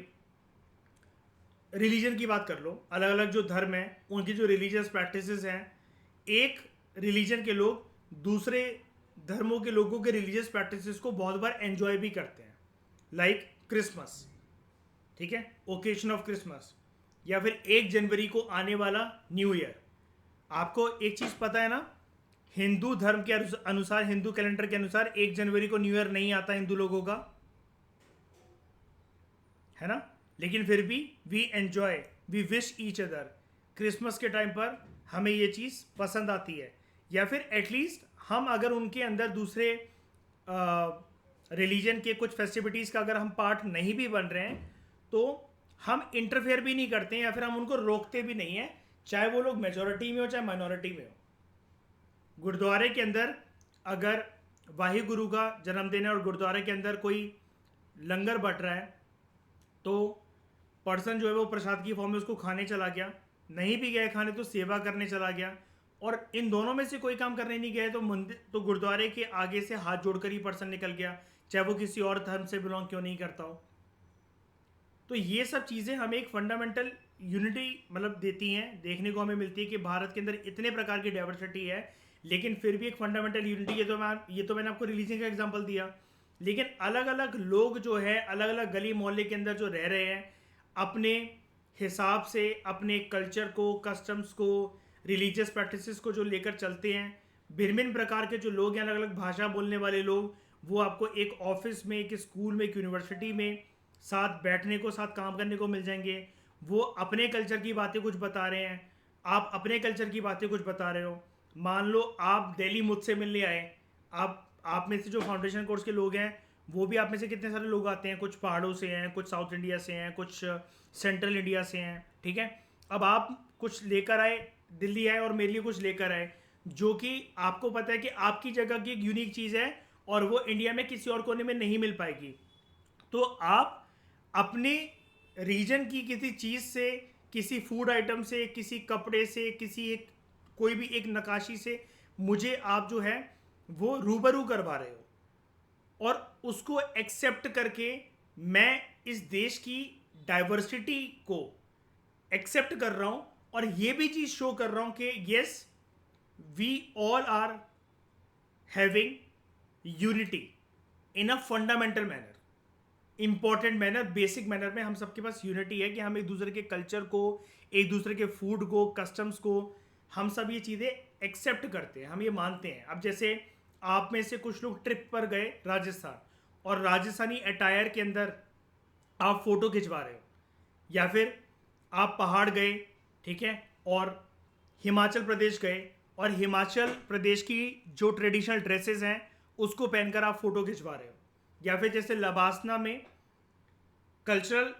रिलीजन की बात कर लो, अलग अलग जो धर्म है उनकी जो रिलीजियस प्रैक्टिसेस हैं, एक रिलीजन के लोग दूसरे धर्मों के लोगों के रिलीजियस प्रैक्टिसेस को बहुत बार एंजॉय भी करते हैं, लाइक क्रिसमस। ठीक है, ओकेजन ऑफ क्रिसमस, या फिर 1 जनवरी को आने वाला न्यू ईयर। आपको एक चीज पता है ना, हिंदू धर्म के अनुसार, हिंदू कैलेंडर के अनुसार 1 जनवरी को न्यू ईयर नहीं आता हिंदू लोगों का, है ना। लेकिन फिर भी we enjoy, we wish each other. Christmas के टाइम पर हमें ये चीज़ पसंद आती है, या फिर एटलीस्ट हम अगर उनके अंदर दूसरे रिलीजन के कुछ फेस्टिविटीज़ का अगर हम पार्ट नहीं भी बन रहे हैं तो हम इंटरफेयर भी नहीं करते हैं, या फिर हम उनको रोकते भी नहीं हैं, चाहे वो लोग मेजोरिटी में हो चाहे माइनॉरिटी में हो। गुरुद्वारे के अंदर अगर वाहे गुरु का जन्मदिन है और गुरुद्वारे के अंदर कोई लंगर बट रहा है, तो पर्सन जो है वो प्रसाद की फॉर्म में उसको खाने चला गया, नहीं भी गया खाने तो सेवा करने चला गया, और इन दोनों में से कोई काम करने नहीं गए तो मंदिर तो गुरुद्वारे के आगे से हाथ जोड़कर ही पर्सन निकल गया, चाहे वो किसी और धर्म से बिलोंग क्यों नहीं करता हो। तो ये सब चीज़ें हमें एक फंडामेंटल यूनिटी मतलब देती हैं, देखने को हमें मिलती है कि भारत के अंदर इतने प्रकार की डाइवर्सिटी है, लेकिन फिर भी एक फंडामेंटल यूनिटी। ये तो मैंने आपको रिलीजन का एग्जांपल दिया, लेकिन अलग अलग लोग जो है अलग अलग गली मोहल्ले के अंदर जो रह रहे हैं, अपने हिसाब से अपने कल्चर को, कस्टम्स को, रिलीजियस प्रैक्टिसेस को जो लेकर चलते हैं। भिन्न भिन्न प्रकार के जो लोग हैं, अलग अलग भाषा बोलने वाले लोग, वो आपको एक ऑफिस में, एक स्कूल में, एक यूनिवर्सिटी में साथ बैठने को, साथ काम करने को मिल जाएंगे। वो अपने कल्चर की बातें कुछ बता रहे हैं, आप अपने कल्चर की बातें कुछ बता रहे हो। मान लो आप दिल्ली मुझसे मिलने आए, आप में से जो फाउंडेशन कोर्स के लोग हैं वो भी आप में से कितने सारे लोग आते हैं, कुछ पहाड़ों से हैं, कुछ साउथ इंडिया से हैं, कुछ सेंट्रल इंडिया से हैं। ठीक है, अब आप कुछ लेकर आए, दिल्ली आए और मेरे लिए कुछ लेकर आए, जो कि आपको पता है कि आपकी जगह की एक यूनिक चीज़ है और वो इंडिया में किसी और कोने में नहीं मिल पाएगी। तो आप अपने रीजन की किसी चीज़ से, किसी फूड आइटम से, किसी कपड़े से, किसी एक कोई भी एक नक्काशी से मुझे आप जो है वो रूबरू करवा रहे हो, और उसको एक्सेप्ट करके मैं इस देश की डाइवर्सिटी को एक्सेप्ट कर रहा हूं, और ये भी चीज शो कर रहा हूं कि yes we all are having unity in a fundamental manner, important manner, basic manner में हम सबके पास यूनिटी है कि हम एक दूसरे के कल्चर को, एक दूसरे के फूड को, कस्टम्स को, हम सब ये चीज़ें एक्सेप्ट करते हैं, हम ये मानते हैं। अब जैसे आप में से कुछ लोग ट्रिप पर गए राजस्थान, और राजस्थानी अटायर के अंदर आप फोटो खिंचवा रहे हो, या फिर आप पहाड़ गए, ठीक है, और हिमाचल प्रदेश गए और हिमाचल प्रदेश की जो ट्रेडिशनल ड्रेसेस हैं उसको पहनकर आप फोटो खिंचवा रहे हो, या फिर जैसे लबासना में कल्चरल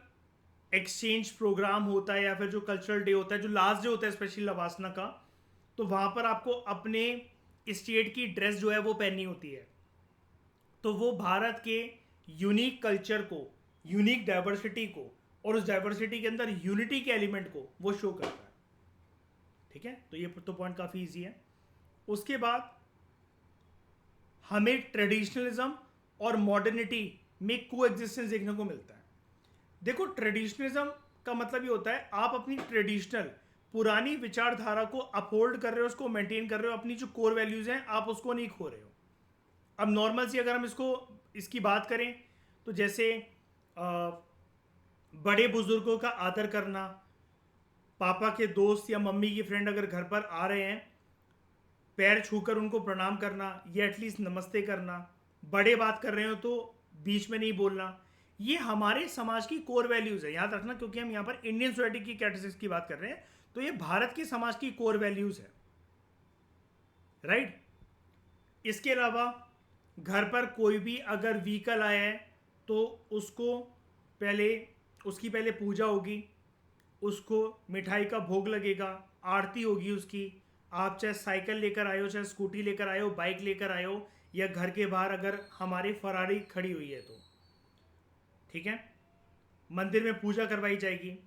एक्सचेंज प्रोग्राम होता है या फिर जो कल्चरल डे होता है, जो लास्ट डे होता है स्पेशली लवासना का, तो वहाँ पर आपको अपने स्टेट की ड्रेस जो है वो पहननी होती है। तो वो भारत के यूनिक कल्चर को, यूनिक डाइवर्सिटी को, और उस डाइवर्सिटी के अंदर यूनिटी के एलिमेंट को वो शो करता है। ठीक है, तो ये तो पॉइंट काफ़ी ईजी है। उसके बाद हमें ट्रेडिशनलिज्म और मॉडर्निटी में को एग्जिस्टेंस देखने को मिलता है। देखो, ट्रेडिशनलिज्म का मतलब ये होता है आप अपनी ट्रेडिशनल पुरानी विचारधारा को अपहोल्ड कर रहे हो, उसको मेंटेन कर रहे हो, अपनी जो कोर वैल्यूज हैं आप उसको नहीं खो रहे हो। अब नॉर्मल सी अगर हम इसकी बात करें तो जैसे बड़े बुजुर्गों का आदर करना, पापा के दोस्त या मम्मी की फ्रेंड अगर घर पर आ रहे हैं पैर छूकर उनको प्रणाम करना या एटलीस्ट नमस्ते करना, बड़े बात कर रहे हो तो बीच में नहीं बोलना, ये हमारे समाज की कोर वैल्यूज है। याद रखना, क्योंकि हम यहाँ पर इंडियन सोसाइटी की कैरेक्टरिस्टिक्स की बात कर रहे हैं, तो ये भारत के समाज की कोर वैल्यूज है, राइट। इसके अलावा घर पर कोई भी अगर व्हीकल आया है तो उसकी पहले पूजा होगी, उसको मिठाई का भोग लगेगा, आरती होगी उसकी। आप चाहे साइकिल लेकर आए हो, चाहे स्कूटी लेकर आए हो, बाइक लेकर आए हो, या घर के बाहर अगर हमारी फरारी खड़ी हुई है तो ठीक है, मंदिर में पूजा करवाई जाएगी।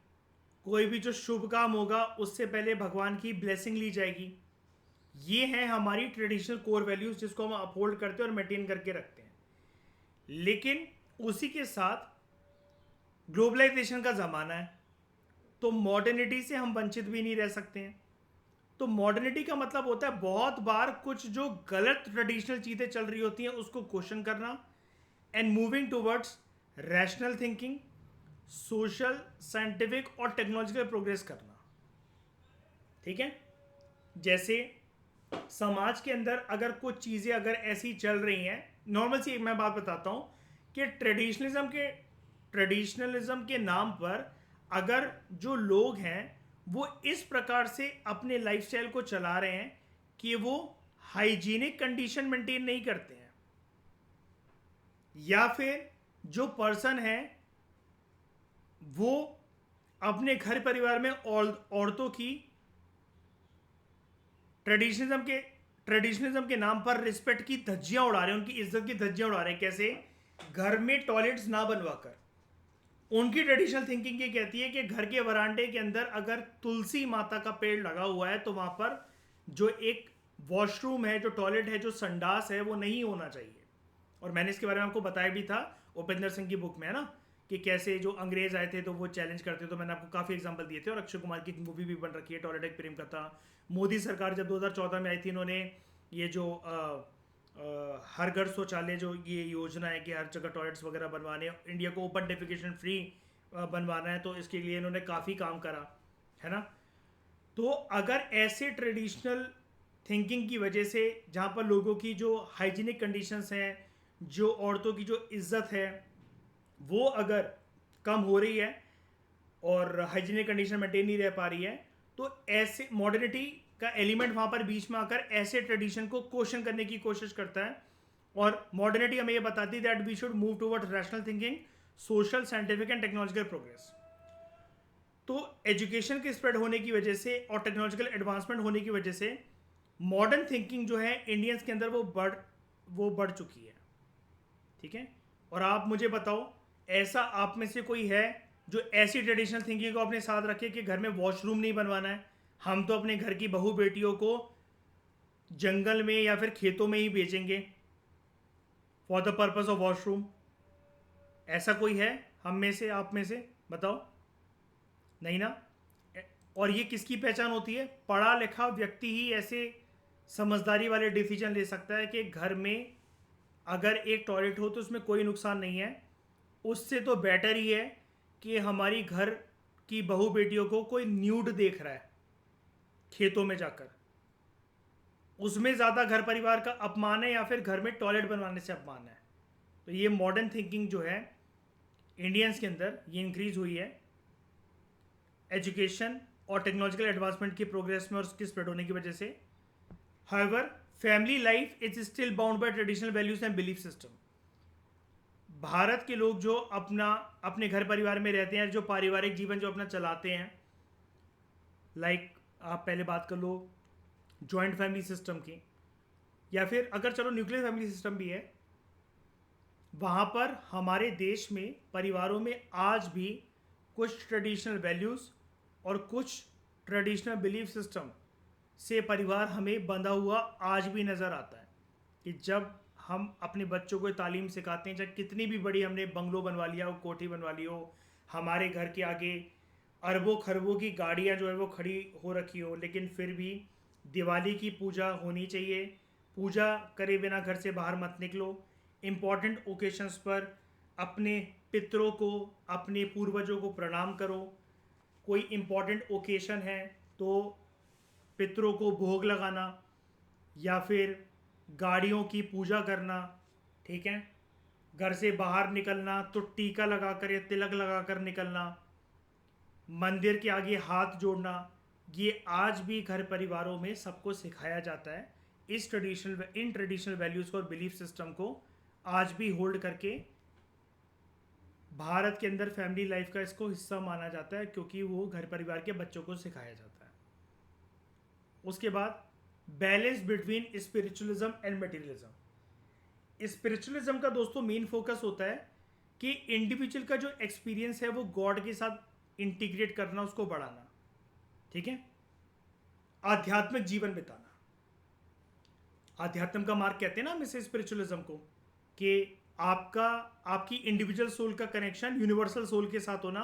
कोई भी जो शुभ काम होगा उससे पहले भगवान की ब्लेसिंग ली जाएगी। ये है हमारी ट्रेडिशनल कोर वैल्यूज जिसको हम अपहोल्ड करते हैं और मेंटेन करके रखते हैं। लेकिन उसी के साथ ग्लोबलाइजेशन का ज़माना है, तो मॉडर्निटी से हम वंचित भी नहीं रह सकते हैं। तो मॉडर्निटी का मतलब होता है बहुत बार कुछ जो गलत ट्रेडिशनल चीज़ें चल रही होती हैं उसको क्वेश्चन करना and moving towards rational thinking, social, scientific और टेक्नोलॉजिकल प्रोग्रेस करना। ठीक है, जैसे समाज के अंदर अगर कुछ चीज़ें अगर ऐसी चल रही हैं, नॉर्मल सी एक मैं बात बताता हूँ कि ट्रेडिशनलिज्म के नाम पर अगर जो लोग हैं वो इस प्रकार से अपने लाइफस्टाइल को चला रहे हैं कि वो हाइजीनिक कंडीशन मेंटेन नहीं करते हैं, या फिर जो पर्सन है वो अपने घर परिवार में औरतों की ट्रेडिशनलिज्म के नाम पर रिस्पेक्ट की धज्जियां उड़ा रहे हैं, उनकी इज्जत की धज्जियां उड़ा रहे हैं। कैसे? घर में टॉयलेट्स ना बनवाकर। उनकी ट्रेडिशनल थिंकिंग ये कहती है कि घर के वरांडे के अंदर अगर तुलसी माता का पेड़ लगा हुआ है तो वहां पर जो एक वॉशरूम है, जो टॉयलेट है, जो संडास है, वो नहीं होना चाहिए। और मैंने इसके बारे में आपको बताया भी था उपेंद्र सिंह की बुक में, है ना, कि कैसे जो अंग्रेज आए थे तो वो चैलेंज करते, तो मैंने आपको काफ़ी एग्जांपल दिए थे। और अक्षय कुमार की मूवी भी बन रखी है टॉयलेट एक प्रेम कथा। मोदी सरकार जब 2014 में आई थी, इन्होंने ये जो हर घर शौचालय जो ये योजना है कि हर जगह टॉयलेट्स वगैरह बनवाने, इंडिया को ओपन डेफिकेशन फ्री बनवाना है, तो इसके लिए इन्होंने काफ़ी काम करा, है ना। तो अगर ऐसे ट्रेडिशनल थिंकिंग की वजह से जहाँ पर लोगों की जो हाइजीनिक कंडीशंस हैं, जो औरतों की जो इज्जत है वो अगर कम हो रही है और हाइजीनिक कंडीशन मेंटेन नहीं रह पा रही है, तो ऐसे मॉडर्निटी का एलिमेंट वहाँ पर बीच में आकर ऐसे ट्रेडिशन को क्वेश्चन करने की कोशिश करता है। और मॉडर्निटी हमें ये बताती है that we should move towards rational thinking, social, scientific and technological progress. तो एजुकेशन के स्प्रेड होने की वजह से और टेक्नोलॉजिकल एडवांसमेंट होने की वजह से मॉडर्न थिंकिंग जो है इंडियंस के अंदर वो बढ़ चुकी है। ठीक है, और आप मुझे बताओ ऐसा आप में से कोई है जो ऐसी ट्रेडिशनल थिंकिंग को अपने साथ रखे कि घर में वॉशरूम नहीं बनवाना है, हम तो अपने घर की बहू बेटियों को जंगल में या फिर खेतों में ही भेजेंगे for the purpose of washroom? ऐसा कोई है हम में से, आप में से? बताओ, नहीं ना। और ये किसकी पहचान होती है? पढ़ा लिखा व्यक्ति ही ऐसे समझदारी वाले डिसीजन ले सकता है कि घर में अगर एक टॉयलेट हो तो उसमें कोई नुकसान नहीं है, उससे तो बेटर ही है कि हमारी घर की बहू बेटियों को कोई न्यूड देख रहा है खेतों में जाकर, उसमें ज़्यादा घर परिवार का अपमान है या फिर घर में टॉयलेट बनवाने से अपमान है। तो ये मॉडर्न थिंकिंग जो है इंडियंस के अंदर ये इंक्रीज हुई है एजुकेशन और टेक्नोलॉजिकल एडवांसमेंट की प्रोग्रेस में और उसकी स्प्रेड होने की वजह से। However family life is still bound by traditional values and belief system. Bharat के लोग जो अपने घर परिवार में रहते हैं, जो पारिवारिक जीवन जो अपना चलाते हैं, लाइक आप पहले बात कर लो जॉइंट फैमिली सिस्टम की, या फिर अगर चलो न्यूक्लियर फैमिली सिस्टम भी है, वहाँ पर हमारे देश में परिवारों में आज भी कुछ ट्रेडिशनल वैल्यूज़ और कुछ ट्रेडिशनल बिलीफ सिस्टम से परिवार हमें बंधा हुआ आज भी नज़र आता है। कि जब हम अपने बच्चों को तालीम सिखाते हैं, चाहे कितनी भी बड़ी हमने बंगलो बनवा लिया हो, कोठी बनवा ली हो, हमारे घर के आगे अरबों खरबों की गाड़ियाँ जो है वो खड़ी हो रखी हो, लेकिन फिर भी दिवाली की पूजा होनी चाहिए। पूजा करे बिना घर से बाहर मत निकलो। इम्पॉर्टेंट ओकेशंस पर अपने पितरों को, अपने पूर्वजों को प्रणाम करो। कोई इम्पॉर्टेंट ओकेशन है तो पितरों को भोग लगाना, या फिर गाड़ियों की पूजा करना, ठीक है। घर से बाहर निकलना तो टीका लगाकर या तिलक लगाकर निकलना, मंदिर के आगे हाथ जोड़ना, ये आज भी घर परिवारों में सबको सिखाया जाता है। इन ट्रेडिशनल वैल्यूज़ को और बिलीफ सिस्टम को आज भी होल्ड करके भारत के अंदर फैमिली लाइफ का इसको हिस्सा माना जाता है, क्योंकि वो घर परिवार के बच्चों को सिखाया जाता है। उसके बाद balance between spiritualism and materialism. Spiritualism का दोस्तों मेन फोकस होता है कि इंडिविजुअल का जो एक्सपीरियंस है वो गॉड के साथ इंटीग्रेट करना, उसको बढ़ाना, ठीक है। आध्यात्मिक जीवन बिताना, आध्यात्म का मार्ग कहते हैं ना हम इसे स्पिरिचुअलिज्म को, कि आपकी इंडिविजुअल सोल का कनेक्शन यूनिवर्सल सोल के साथ होना,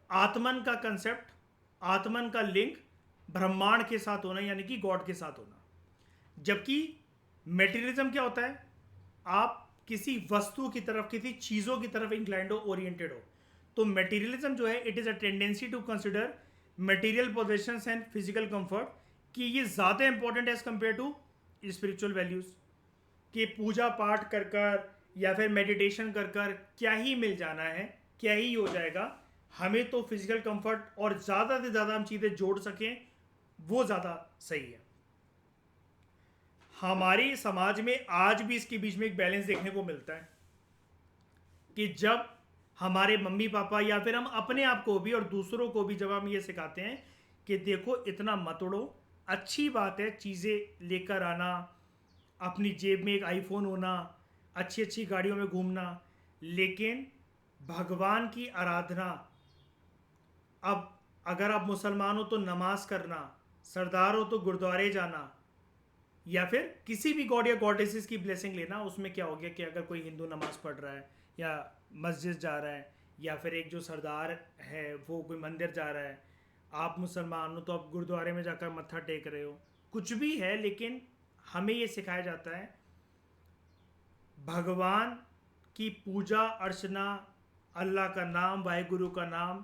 आत्मन का कंसेप्ट, आत्मन का लिंक ब्रह्मांड के साथ होना, यानी कि गॉड के साथ होना। जबकि मेटीरियलिज्म क्या होता है, आप किसी वस्तु की तरफ, किसी चीज़ों की तरफ इंक्लाइंड हो, ओरिएंटेड हो। तो मेटीरियलिज्म जो है, it is a tendency to consider material possessions and physical comfort, कि ये ज़्यादा important as compare to spiritual values. कि पूजा पाठ कर कर या फिर मेडिटेशन कर कर क्या ही मिल जाना है, क्या ही हो जाएगा, हमें तो फिजिकल कंफर्ट और ज़्यादा से ज़्यादा हम चीज़ें जोड़ सकें, वो ज़्यादा सही है। हमारे समाज में आज भी इसके बीच में एक बैलेंस देखने को मिलता है कि जब हमारे मम्मी पापा या फिर हम अपने आप को भी और दूसरों को भी जब हम ये सिखाते हैं कि देखो इतना मत उड़ो, अच्छी बात है चीज़ें लेकर आना, अपनी जेब में एक आईफोन होना, अच्छी अच्छी गाड़ियों में घूमना, लेकिन भगवान की आराधना, अब अगर आप मुसलमान हो तो नमाज करना, सरदार हो तो गुरुद्वारे जाना, या फिर किसी भी गॉड या गॉडेसेस की ब्लेसिंग लेना। उसमें क्या हो गया कि अगर कोई हिंदू नमाज पढ़ रहा है या मस्जिद जा रहा है, या फिर एक जो सरदार है वो कोई मंदिर जा रहा है, आप मुसलमान हो तो आप गुरुद्वारे में जाकर मत्था टेक रहे हो, कुछ भी है, लेकिन हमें ये सिखाया जाता है भगवान की पूजा अर्चना, अल्लाह का नाम, वाहेगुरु का नाम,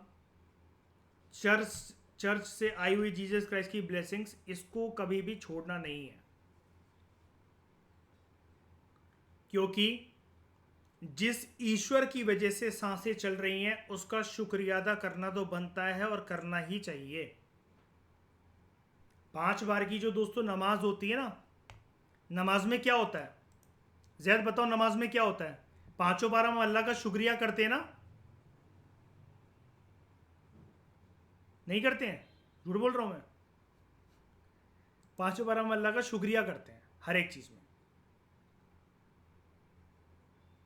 चर्च से आई हुई जीसस क्राइस्ट की ब्लेसिंग्स, इसको कभी भी छोड़ना नहीं है। क्योंकि जिस ईश्वर की वजह से सांसें चल रही हैं उसका शुक्रिया अदा करना तो बनता है और करना ही चाहिए। 5 बार की जो दोस्तों नमाज होती है ना, नमाज में क्या होता है, जैद बताओ नमाज में क्या होता है? 5 बार हम अल्लाह का शुक्रिया करते हैं ना, नहीं करते हैं? झूठ बोल रहा हूं मैं? 5 बार हम अल्लाह का शुक्रिया करते हैं हर एक चीज़ में।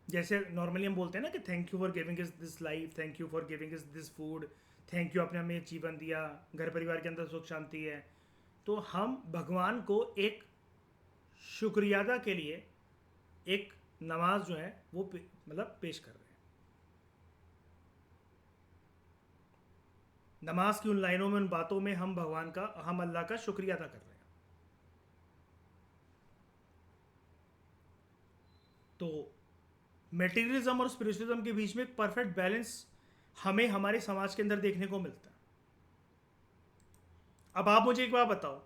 जैसे नॉर्मली हम बोलते हैं ना कि थैंक यू फॉर गिविंग इस this life, thank you for giving इस दिस फूड, थैंक यू आपने हमें जीवन दिया, घर परिवार के अंदर सुख शांति है। तो हम भगवान को एक शुक्रिया अदा के लिए एक नमाज जो है वो मतलब पेश कर रहे हैं। नमाज की उन लाइनों में, उन बातों में हम भगवान का, हम अल्लाह का शुक्रिया अदा कर रहे हैं। तो मेटीरियलिज्म और स्पिरिचुअलिज्म के बीच में एक परफेक्ट बैलेंस हमें हमारे समाज के अंदर देखने को मिलता है। अब आप मुझे एक बात बताओ,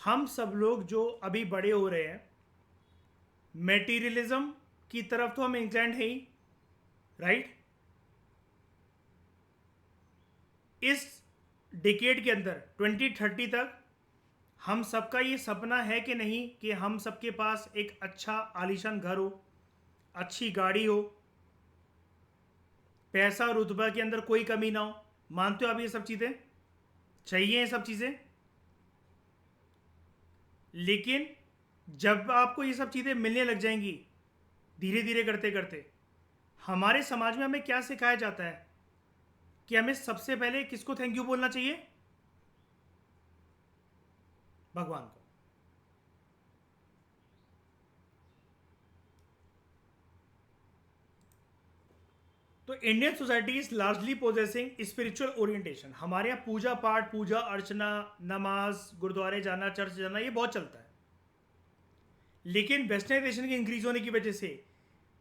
हम सब लोग जो अभी बड़े हो रहे हैं, मेटीरियलिज्म की तरफ तो हम इंक्लाइंड है ही, राइट? इस डिकेड के अंदर 2030 तक हम सबका ये सपना है कि नहीं कि हम सबके पास एक अच्छा आलीशान घर हो, अच्छी गाड़ी हो, पैसा रुतबा के अंदर कोई कमी ना हो। मानते हो आप ये सब चीज़ें? चाहिए ये सब चीज़ें। लेकिन जब आपको ये सब चीज़ें मिलने लग जाएंगी धीरे धीरे करते करते, हमारे समाज में हमें क्या सिखाया जाता है कि हमें सबसे पहले किसको थैंक यू बोलना चाहिए? भगवान को। तो Indian society is largely possessing spiritual orientation. हमारे यहाँ पूजा पाठ, पूजा अर्चना, नमाज, गुरुद्वारे जाना, चर्च जाना, ये बहुत चलता है। लेकिन वेस्टर्नाइजेशन के इंक्रीज होने की वजह से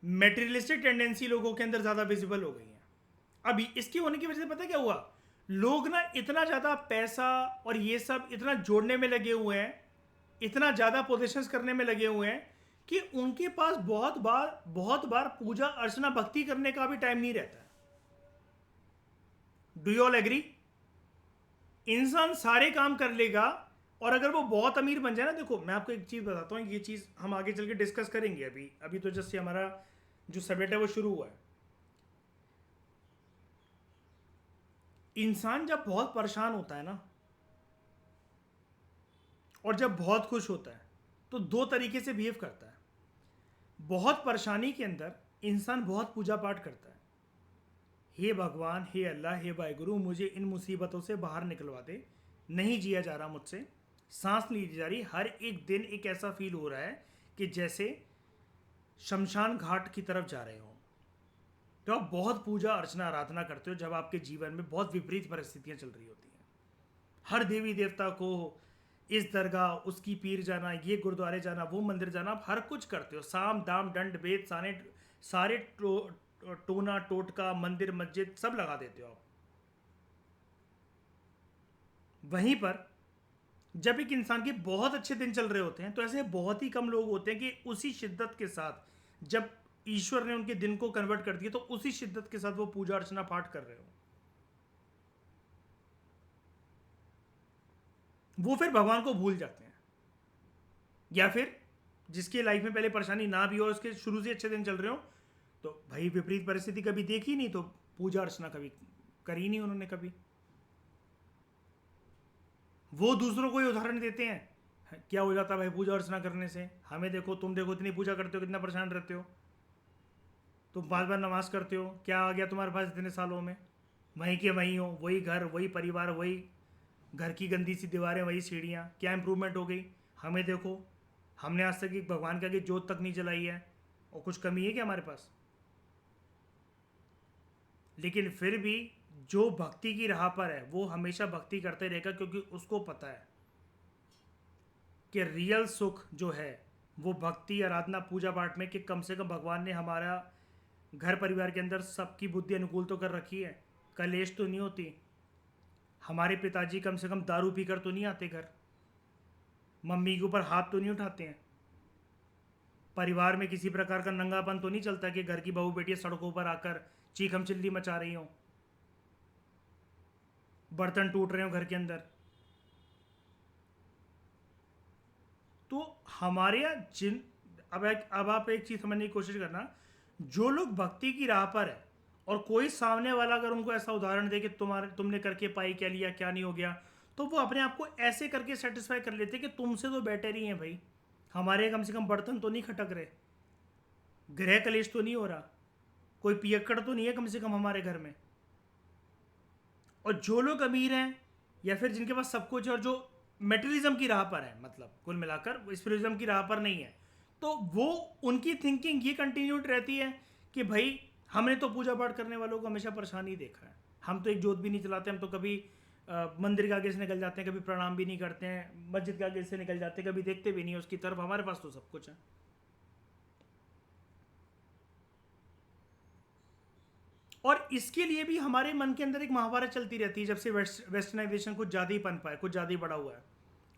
मेटेरियलिस्टिक टेंडेंसी लोगों के अंदर ज़्यादा विजिबल हो गई है। अभी इसके होने की वजह से पता क्या हुआ? लोग ना इतना ज़्यादा पैसा और ये सब इतना जोड़ने में लगे हुए हैं, इतना ज़्यादा पोजेशंस करने में लगे हुए हैं कि उनके पास बहुत बार पूजा अर्चना भक्ति करने का भी टाइम नहीं रहता है। Do you all agree? इंसान सारे काम कर लेगा, और अगर वो बहुत अमीर बन जाए ना, देखो मैं आपको एक चीज़ बताता हूँ, ये चीज़ हम आगे चल के डिस्कस करेंगे। अभी अभी तो जस्ट हमारा जो सब्जेक्ट है वो शुरू हुआ है। इंसान जब बहुत परेशान होता है ना, और जब बहुत खुश होता है, तो दो तरीके से बिहेव करता है। बहुत परेशानी के अंदर इंसान बहुत पूजा पाठ करता है, हे भगवान, हे अल्लाह, हे वाहिगुरु, मुझे इन मुसीबतों से बाहर निकलवा दे, नहीं जिया जा रहा मुझसे, सांस नहीं ली जा रही, हर एक दिन एक ऐसा फील हो रहा है कि जैसे शमशान घाट की तरफ जा रहे हो। तो आप बहुत पूजा अर्चना आराधना करते हो जब आपके जीवन में बहुत विपरीत परिस्थितियां चल रही होती हैं। हर देवी देवता को, इस दरगाह, उसकी पीर जाना, ये गुरुद्वारे जाना, वो मंदिर जाना, आप हर कुछ करते हो। साम दाम दंड भेद सारे सारे टोना टोटका, मंदिर मस्जिद सब लगा देते हो आप। वहीं पर जब एक इंसान के बहुत अच्छे दिन चल रहे होते हैं, तो ऐसे बहुत ही कम लोग होते हैं कि उसी शिद्दत के साथ, जब ईश्वर ने उनके दिन को कन्वर्ट कर दिया, तो उसी शिद्दत के साथ वो पूजा अर्चना पाठ कर रहे हो। वो फिर भगवान को भूल जाते हैं। या फिर जिसके लाइफ में पहले परेशानी ना भी हो, उसके शुरू से अच्छे दिन चल रहे हो, तो भाई विपरीत परिस्थिति कभी देखी नहीं, तो पूजा अर्चना कभी करी नहीं उन्होंने कभी। वो दूसरों को ही उदाहरण देते हैं, क्या हो जाता है भाई पूजा अर्चना करने से, हमें देखो, तुम देखो, इतनी पूजा करते हो, कितना परेशान रहते हो, तुम 5 बार नमाज करते हो, क्या आ गया तुम्हारे पास इतने सालों में? वहीं के वहीं हो, वही घर, वही परिवार, वही घर की गंदी सी दीवारें, वही सीढ़ियाँ, क्या इंप्रूवमेंट हो गई? हमें देखो, हमने आज तक एक भगवान के आगे जोत तक नहीं जलाई है, और कुछ कमी है क्या हमारे पास? लेकिन फिर भी जो भक्ति की राह पर है वो हमेशा भक्ति करते रहेगा, क्योंकि उसको पता है कि रियल सुख जो है वो भक्ति, आराधना, पूजा पाठ में, कि कम से कम भगवान ने हमारा घर परिवार के अंदर सबकी बुद्धि अनुकूल तो कर रखी है, कलेश तो नहीं होती। हमारे पिताजी कम से कम दारू पीकर तो नहीं आते घर, मम्मी के ऊपर हाथ तो नहीं उठाते हैं, परिवार में किसी प्रकार का नंगापन तो नहीं चलता कि घर की बहू बेटियां सड़कों पर आकर चीखम चिल्ली मचा रही हों, बर्तन टूट रहे हो घर के अंदर। तो हमारे यहाँ जिन अब आप एक चीज़ समझने की कोशिश करना, जो लोग भक्ति की राह पर है, और कोई सामने वाला अगर उनको ऐसा उदाहरण दे कि तुमने करके पाई क्या लिया, क्या नहीं हो गया, तो वो अपने आप को ऐसे करके सेटिस्फाई कर लेते कि तुमसे तो बेटर ही है भाई, हमारे कम से कम बर्तन तो नहीं खटक रहे, गृह कलेश तो नहीं हो रहा, कोई पियक्कड़ तो नहीं है कम से कम हमारे घर में। और जो लोग अमीर हैं, या फिर जिनके पास सब कुछ है, और जो मेटरिज्म की राह पर है, मतलब कुल मिलाकर स्पिरिज्म की राह पर नहीं है, तो वो, उनकी थिंकिंग ये कंटिन्यूड रहती है कि भाई हमने तो पूजा पाठ करने वालों को हमेशा परेशान ही देखा है, हम तो एक जोत भी नहीं चलाते, हम तो कभी मंदिर के आगे से निकल जाते हैं, कभी प्रणाम भी नहीं करते हैं, मस्जिद के आगे से निकल जाते हैं, कभी देखते भी नहीं उसकी तरफ, हमारे पास तो सब कुछ है। और इसके लिए भी हमारे मन के अंदर एक महाभारत चलती रहती है, जब से वेस्टर्नाइजेशन कुछ ज़्यादा ही पनपा है, कुछ ज़्यादा ही बड़ा हुआ है।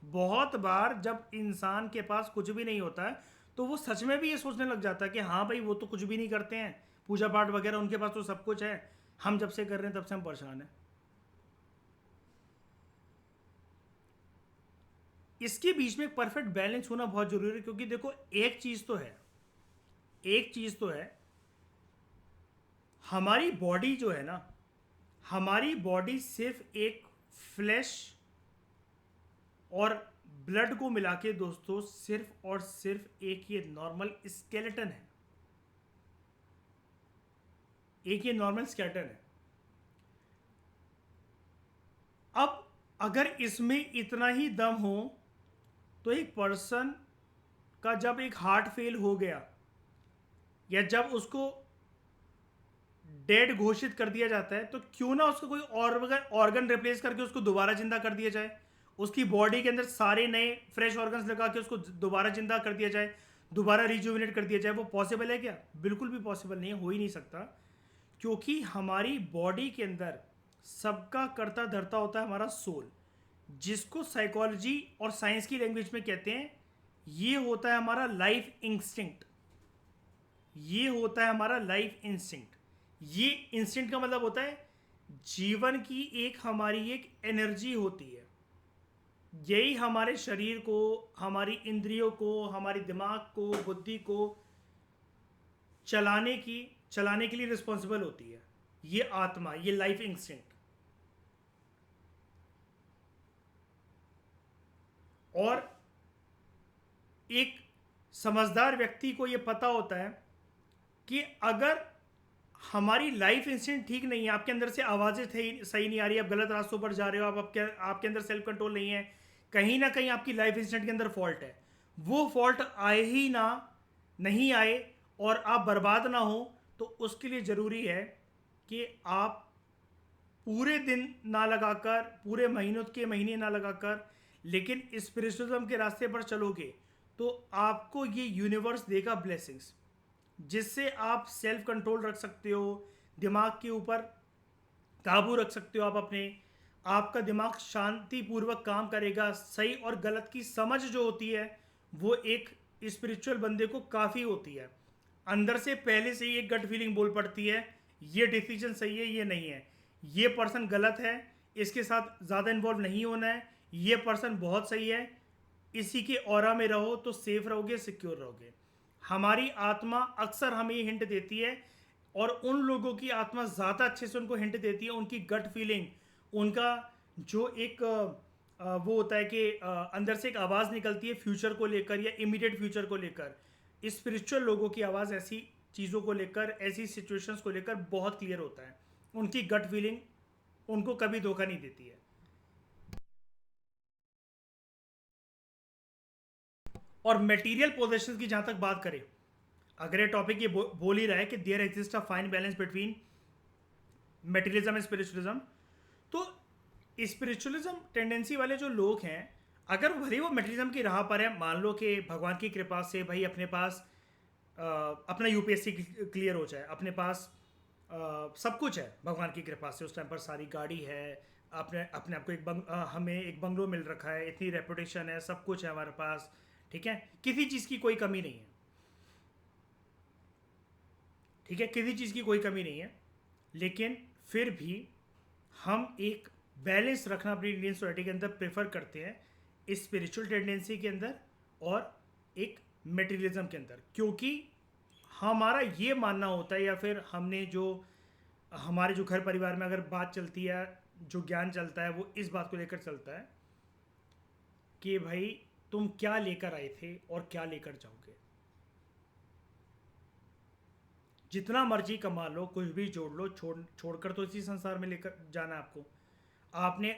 बहुत बार जब इंसान के पास कुछ भी नहीं होता है, तो वो सच में भी ये सोचने लग जाता है कि हाँ भाई वो तो कुछ भी नहीं करते हैं, पूजा पाठ वगैरह, उनके पास तो सब कुछ है, हम जब से कर रहे हैं तब से हम परेशान हैं। इसके बीच में एक परफेक्ट बैलेंस होना बहुत जरूरी है, क्योंकि देखो एक चीज़ तो है, एक चीज तो है, हमारी बॉडी जो है ना, हमारी बॉडी सिर्फ एक फ्लैश और ब्लड को मिला के दोस्तों सिर्फ और सिर्फ एक ये नॉर्मल स्केलेटन है, एक ये नॉर्मल स्केलेटन है। अब अगर इसमें इतना ही दम हो तो एक पर्सन का जब एक हार्ट फेल हो गया या जब उसको डेड घोषित कर दिया जाता है, तो क्यों ना उसको कोई ऑर्गन रिप्लेस करके उसको दोबारा जिंदा कर दिया जाए, उसकी बॉडी के अंदर सारे नए फ्रेश ऑर्गन्स लगा के उसको दोबारा जिंदा कर दिया जाए, दोबारा रिजुविनेट कर दिया जाए। वो पॉसिबल है क्या? बिल्कुल भी पॉसिबल नहीं है, हो ही नहीं सकता। क्योंकि हमारी बॉडी के अंदर सबका करता धरता होता है हमारा सोल, जिसको साइकोलॉजी और साइंस की लैंग्वेज में कहते हैं, ये होता है हमारा लाइफ इंस्टिंक्ट। ये होता है हमारा लाइफ इंस्टिंक्ट। ये इंस्टिंक्ट का मतलब होता है जीवन की एक हमारी एक एनर्जी होती है। यही हमारे शरीर को, हमारी इंद्रियों को, हमारी दिमाग को, बुद्धि को चलाने के लिए रिस्पॉन्सिबल होती है। ये आत्मा, ये लाइफ इंस्टिंक्ट। और एक समझदार व्यक्ति को यह पता होता है कि अगर हमारी लाइफ इंस्टिंक्ट ठीक नहीं है, आपके अंदर से आवाज़ें सही नहीं आ रही, आप गलत रास्तों पर जा रहे हो, आप आपके अंदर सेल्फ कंट्रोल नहीं है, कहीं ना कहीं आपकी लाइफ इंस्टिंक्ट के अंदर फॉल्ट है। वो फॉल्ट आए ही ना, नहीं आए और आप बर्बाद ना हो, तो उसके लिए ज़रूरी है कि आप पूरे दिन ना लगाकर, पूरे महीनों के महीने ना लगाकर, लेकिन स्पिरिचुअलिज्म के रास्ते पर चलोगे तो आपको ये यूनिवर्स देगा ब्लेसिंग्स, जिससे आप सेल्फ कंट्रोल रख सकते हो, दिमाग के ऊपर काबू रख सकते हो। आप अपने, आपका दिमाग शांतिपूर्वक काम करेगा। सही और गलत की समझ जो होती है वो एक स्पिरिचुअल बंदे को काफ़ी होती है। अंदर से पहले से ही एक गट फीलिंग बोल पड़ती है, ये डिसीजन सही है, ये नहीं है, ये पर्सन गलत है, इसके साथ ज़्यादा इन्वॉल्व नहीं होना है, ये पर्सन बहुत सही है, इसी के ऑरा में रहो तो सेफ रहोगे, सिक्योर रहोगे। हमारी आत्मा अक्सर हमें ये हिंट देती है, और उन लोगों की आत्मा ज़्यादा अच्छे से उनको हिंट देती है। उनकी गट फीलिंग, उनका जो एक वो होता है कि अंदर से एक आवाज़ निकलती है फ्यूचर को लेकर या इमीडिएट फ्यूचर को लेकर। स्पिरिचुअल लोगों की आवाज़ ऐसी चीज़ों को लेकर, ऐसी सिचुएशंस को लेकर बहुत क्लियर होता है। उनकी गट फीलिंग उनको कभी धोखा नहीं देती है। और मटेरियल पोजेशंस की जहाँ तक बात करें, अगर ये टॉपिक ये बोल ही रहा है कि there exist a fine balance between materialism and spiritualism, तो स्पिरिचुअलिज्म टेंडेंसी वाले जो लोग हैं, अगर भले वो मटेरियलिज्म की राह पर है, मान लो कि भगवान की कृपा से भाई अपने पास अपना यूपीएससी क्लियर हो जाए, अपने पास सब कुछ है भगवान की कृपा से, उस टाइम पर सारी गाड़ी है, अपने अपने आप को हमें एक बंगलो मिल रखा है, इतनी रेपुटेशन है, सब कुछ है हमारे पास, ठीक है, किसी चीज़ की कोई कमी नहीं है, ठीक है, किसी चीज़ की कोई कमी नहीं है, लेकिन फिर भी हम एक बैलेंस रखना अपनी इंडियन सोसाइटी के अंदर प्रेफर करते हैं, स्पिरिचुअल टेंडेंसी के अंदर और एक मटेरियलिज्म के अंदर। क्योंकि हमारा ये मानना होता है, या फिर हमने जो हमारे जो घर परिवार में अगर बात चलती है, जो ज्ञान चलता है, वो इस बात को लेकर चलता है कि भाई तुम क्या लेकर आए थे और क्या लेकर जाओगे। जितना मर्जी कमा लो, कुछ भी जोड़ लो, छोड़कर तो इसी संसार में लेकर जाना है आपको। आपने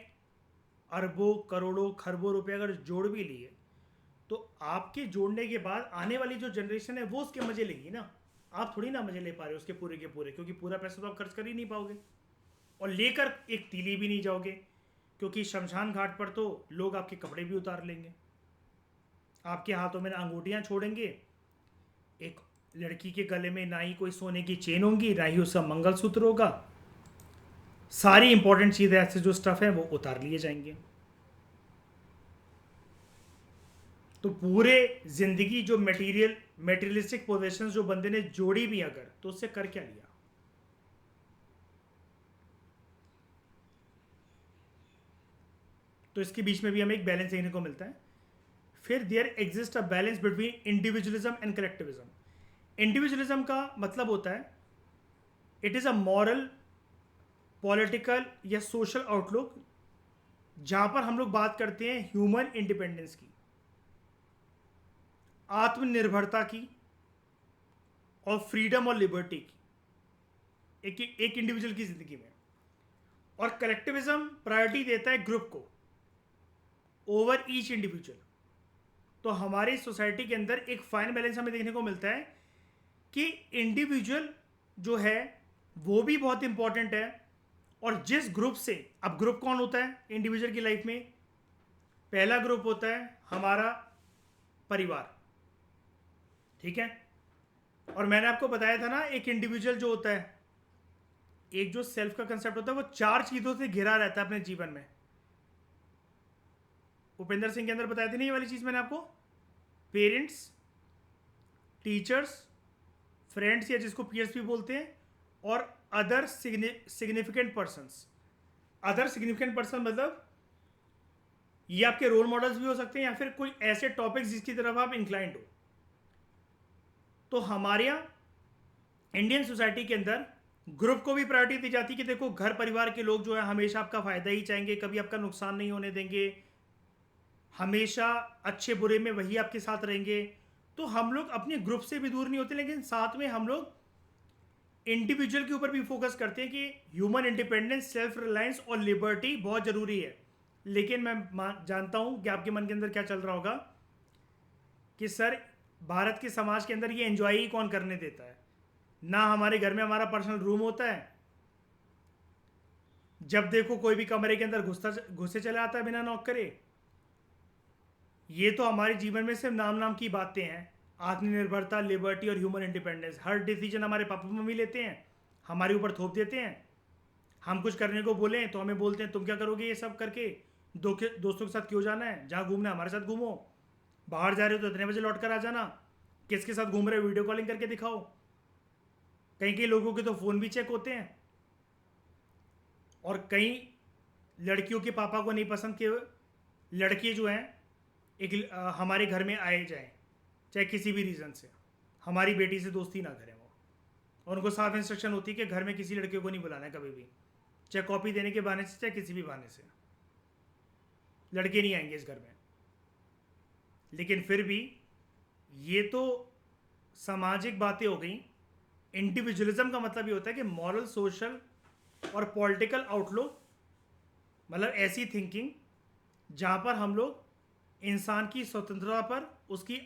अरबों करोड़ों खरबों रुपए अगर जोड़ भी लिए, तो आपके जोड़ने के बाद आने वाली जो जनरेशन है वो उसके मजे लेगी ना। आप थोड़ी ना मजे ले पा रहे हो उसके पूरे के पूरे, क्योंकि पूरा पैसा तो आप खर्च कर ही नहीं पाओगे, और लेकर एक तीली भी नहीं जाओगे, क्योंकि शमशान घाट पर तो लोग आपके कपड़े भी उतार लेंगे, आपके हाथों में अंगूठियां छोड़ेंगे, एक लड़की के गले में ना ही कोई सोने की चेन होगी, ना ही उसका मंगलसूत्र होगा, सारी इंपॉर्टेंट चीज़ें ऐसे जो स्टफ है वो उतार लिए जाएंगे। तो पूरे जिंदगी जो मेटीरियलिस्टिक पोजेशन जो बंदे ने जोड़ी भी अगर, तो उससे कर क्या लिया। तो इसके बीच में भी हमें एक बैलेंस देखने को मिलता है। फिर there exist a balance between individualism and collectivism. Individualism का मतलब होता है it is a moral, political या सोशल आउटलुक जहां पर हम लोग बात करते हैं ह्यूमन इंडिपेंडेंस की, आत्मनिर्भरता की और फ्रीडम और लिबर्टी की एक इंडिविजुअल की जिंदगी में। और कलेक्टिविज्म प्रायोरिटी देता है ग्रुप को ओवर ईच इंडिविजुअल। तो हमारी सोसाइटी के अंदर एक फाइन बैलेंस हमें देखने को मिलता है कि इंडिविजुअल जो है वो भी बहुत इंपॉर्टेंट है। और जिस ग्रुप से, अब ग्रुप कौन होता है इंडिविजुअल की लाइफ में? पहला ग्रुप होता है हमारा परिवार, ठीक है। और मैंने आपको बताया था ना, एक इंडिविजुअल जो होता है, एक जो सेल्फ का कंसेप्ट होता है, वो 4 चीजों से घिरा रहता है अपने जीवन में। उपेंद्र सिंह के अंदर बताया था नहीं ये वाली चीज मैंने आपको? पेरेंट्स, टीचर्स, फ्रेंड्स या जिसको पीयर्स भी बोलते हैं, और other significant persons. Other significant person मतलब ये आपके रोल मॉडल्स भी हो सकते हैं या फिर कोई ऐसे टॉपिक्स जिसकी तरफ आप इंक्लाइंड हो। तो हमारे यहाँ इंडियन सोसाइटी के अंदर ग्रुप को भी प्रायोरिटी दी जाती है कि देखो घर परिवार के लोग जो है हमेशा आपका फायदा ही चाहेंगे, कभी आपका नुकसान नहीं होने देंगे, हमेशा अच्छे बुरे में वही आपके साथ रहेंगे। तो हम लोग अपने ग्रुप से भी दूर नहीं होते, लेकिन साथ में हम लोग इंडिविजुअल के ऊपर भी फोकस करते हैं कि ह्यूमन इंडिपेंडेंस, सेल्फ रिलायंस और लिबर्टी बहुत ज़रूरी है। लेकिन मैं जानता हूं कि आपके मन के अंदर क्या चल रहा होगा कि सर भारत के समाज के अंदर ये एंजॉय ही कौन करने देता है? ना हमारे घर में हमारा पर्सनल रूम होता है, जब देखो कोई भी कमरे के अंदर घुसे चला आता है बिना नॉक करे। ये तो हमारे जीवन में सिर्फ नाम नाम की बातें हैं। आत्मनिर्भरता, लिबर्टी और ह्यूमन इंडिपेंडेंस, हर डिसीजन हमारे पापा मम्मी लेते हैं, हमारे ऊपर थोप देते हैं। हम कुछ करने को बोलें तो हमें बोलते हैं तुम क्या करोगे ये सब करके, दोस्तों के साथ क्यों जाना है, जहाँ घूमना है हमारे साथ घूमो, बाहर जा रहे हो तो इतने बजे लौट कर आ जाना, किसके साथ घूम रहे हो वीडियो कॉलिंग करके दिखाओ। कई कई लोगों के तो फ़ोन भी चेक होते हैं। और कई लड़कियों के पापा को नहीं पसंद कि लड़के जो हैं हमारे घर में आए जाएं, चाहे किसी भी रीज़न से, हमारी बेटी से दोस्ती ना करें वो। और उनको साफ इंस्ट्रक्शन होती है कि घर में किसी लड़के को नहीं बुलाना है कभी भी, चाहे कॉपी देने के बहाने से चाहे किसी भी बहाने से, लड़के नहीं आएंगे इस घर में। लेकिन फिर भी ये तो सामाजिक बातें हो गई। इंडिविजुअलिज्म का मतलब ये होता है कि मॉरल, सोशल और पॉलिटिकल आउटलुक, मतलब ऐसी थिंकिंग जहाँ पर हम लोग इंसान की स्वतंत्रता पर, उसकी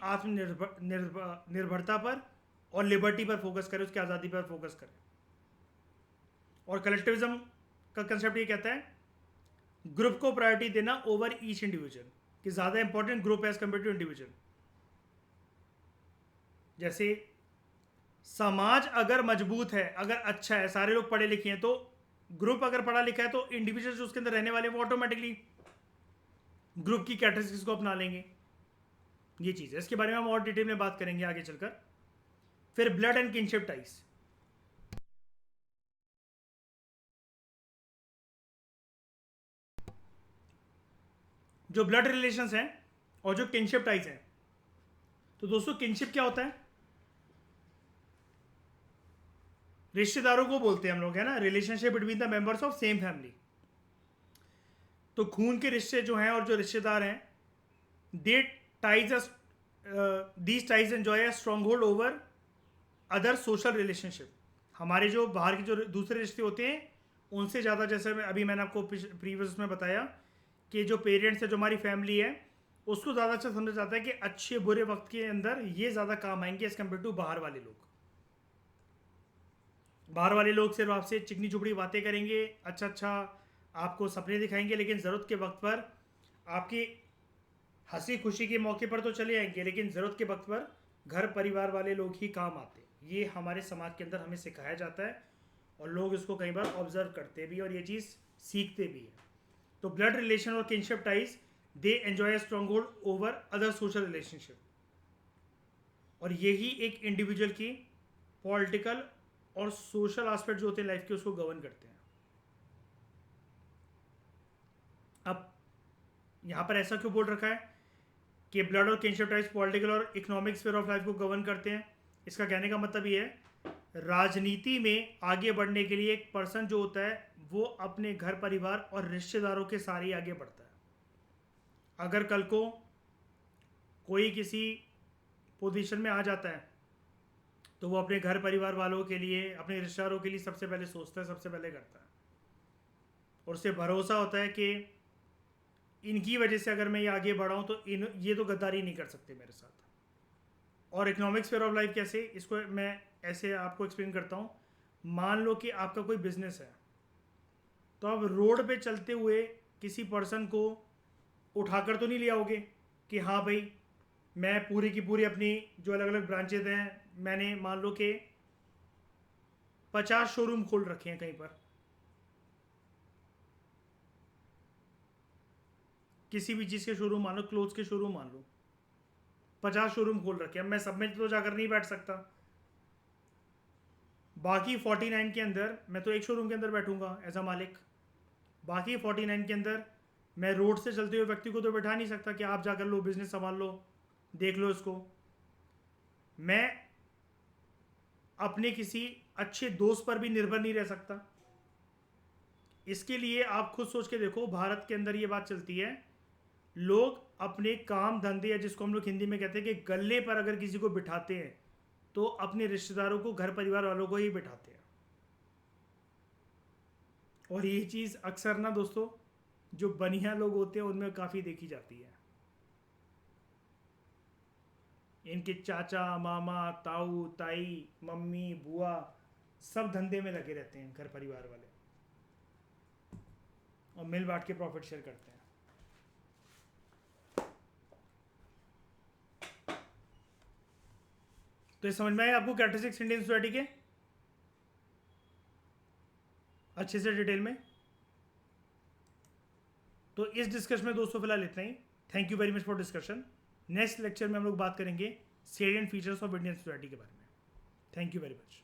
निर्भरता पर और लिबर्टी पर फोकस करें, उसकी आज़ादी पर फोकस करें। और कलेक्टिविज्म का कंसेप्ट ये कहता है ग्रुप को प्रायोरिटी देना ओवर ईच इंडिविजुअल, कि ज़्यादा important group as compared to individual. जैसे समाज अगर मजबूत है, अगर अच्छा है, सारे लोग पढ़े लिखे हैं, तो ग्रुप अगर पढ़ा लिखा है तो इंडिविजुअल जो उसके अंदर रहने वाले वो ऑटोमेटिकली ग्रुप की कैरेक्टरिस्टिक्स को अपना लेंगे। ये चीज़ है, इसके बारे में हम और डिटेल में बात करेंगे आगे चलकर। फिर ब्लड एंड किनशिप टाइज। जो ब्लड रिलेशंस हैं और जो किनशिप टाइज हैं। तो दोस्तों किनशिप क्या होता है? रिश्तेदारों को बोलते हैं हम लोग, है ना, relationship between the members of same family. तो खून के रिश्ते जो हैं और जो रिश्तेदार हैं, they ties these ties enjoy a strong hold over other social relationship. हमारे जो बाहर के जो दूसरे रिश्ते होते हैं उनसे ज़्यादा, जैसे अभी मैंने आपको प्रीवियस में बताया कि जो पेरेंट्स है, जो हमारी फैमिली है, उसको ज़्यादा अच्छा समझा जाता है कि अच्छे बुरे वक्त के अंदर ये ज़्यादा काम आएंगे एज कम्पेयर टू बाहर वाले लोग। बाहर वाले लोग सिर्फ आपसे चिकनी चुपड़ी बातें करेंगे, अच्छा आपको सपने दिखाएंगे, लेकिन ज़रूरत के वक्त पर आपकी हंसी खुशी के मौके पर तो चले आएंगे, लेकिन ज़रूरत के वक्त पर घर परिवार वाले लोग ही काम आते। ये हमारे समाज के अंदर हमें सिखाया जाता है और लोग इसको कई बार ऑब्जर्व करते भी और ये चीज़ सीखते भी हैं। तो ब्लड रिलेशन और kinship ties, they enjoy a strong hold over other social relationship. और यही एक इंडिविजुअल की पॉलिटिकल और सोशल एस्पेक्ट जो होते हैं लाइफ के, उसको गवर्न करते हैं। अब यहाँ पर ऐसा क्यों बोल रखा है कि ब्लड और किनशिप टाइज पॉलिटिकल और इकोनॉमिक स्फीयर ऑफ लाइफ को गवर्न करते हैं? इसका कहने का मतलब ये है, राजनीति में आगे बढ़ने के लिए एक पर्सन जो होता है वो अपने घर परिवार और रिश्तेदारों के सारे ही आगे बढ़ता है। अगर कल को कोई किसी पोजीशन में आ जाता है तो वो अपने घर परिवार वालों के लिए, अपने रिश्तेदारों के लिए सबसे पहले सोचता है, सबसे पहले करता है, और उससे भरोसा होता है कि इनकी वजह से अगर मैं ये आगे बढ़ाऊँ तो ये तो गद्दारी नहीं कर सकते मेरे साथ। और इकोनॉमिक स्फीयर ऑफ लाइफ कैसे, इसको मैं ऐसे आपको एक्सप्लेन करता हूँ। मान लो कि आपका कोई बिजनेस है, तो आप रोड पे चलते हुए किसी पर्सन को उठाकर तो नहीं ले आओगे कि हाँ भाई मैं पूरी की पूरी अपनी जो अलग अलग ब्रांचेज हैं, मैंने मान लो कि 50 शोरूम खोल रखे हैं कहीं पर, किसी भी चीज़ के शोरूम मान लो, क्लोथ्स के शोरूम मान लो, 50 शोरूम खोल रखे हैं। मैं सब में तो जाकर नहीं बैठ सकता, बाकी 49 के अंदर मैं तो एक शोरूम के अंदर बैठूंगा एज अ मालिक। बाकी 49 के अंदर मैं रोड से चलते हुए व्यक्ति को तो बैठा नहीं सकता कि आप जाकर लो, बिजनेस संभाल लो, देख लो इसको। मैं अपने किसी अच्छे दोस्त पर भी निर्भर नहीं रह सकता। इसके लिए आप खुद सोच के देखो, भारत के अंदर ये बात चलती है, लोग अपने काम धंधे या जिसको हम लोग हिंदी में कहते हैं कि गले पर अगर किसी को बिठाते हैं तो अपने रिश्तेदारों को, घर परिवार वालों को ही बिठाते हैं। और ये चीज़ अक्सर ना दोस्तों जो बनिया लोग होते हैं उनमें काफ़ी देखी जाती है। इनके चाचा, मामा, ताऊ, ताई, मम्मी, बुआ सब धंधे में लगे रहते हैं, घर परिवार वाले, और मिल बांट के प्रॉफिट शेयर करते हैं। तो ये समझ में आए आपको कैरेक्टरिस्टिक्स इंडियन सोसाइटी के अच्छे से डिटेल में? तो इस डिस्कशन में दोस्तों फिलहाल इतना ही। Thank you very much for discussion. Next lecture में हम लोग बात करेंगे salient features of Indian society के बारे में। Thank you very much.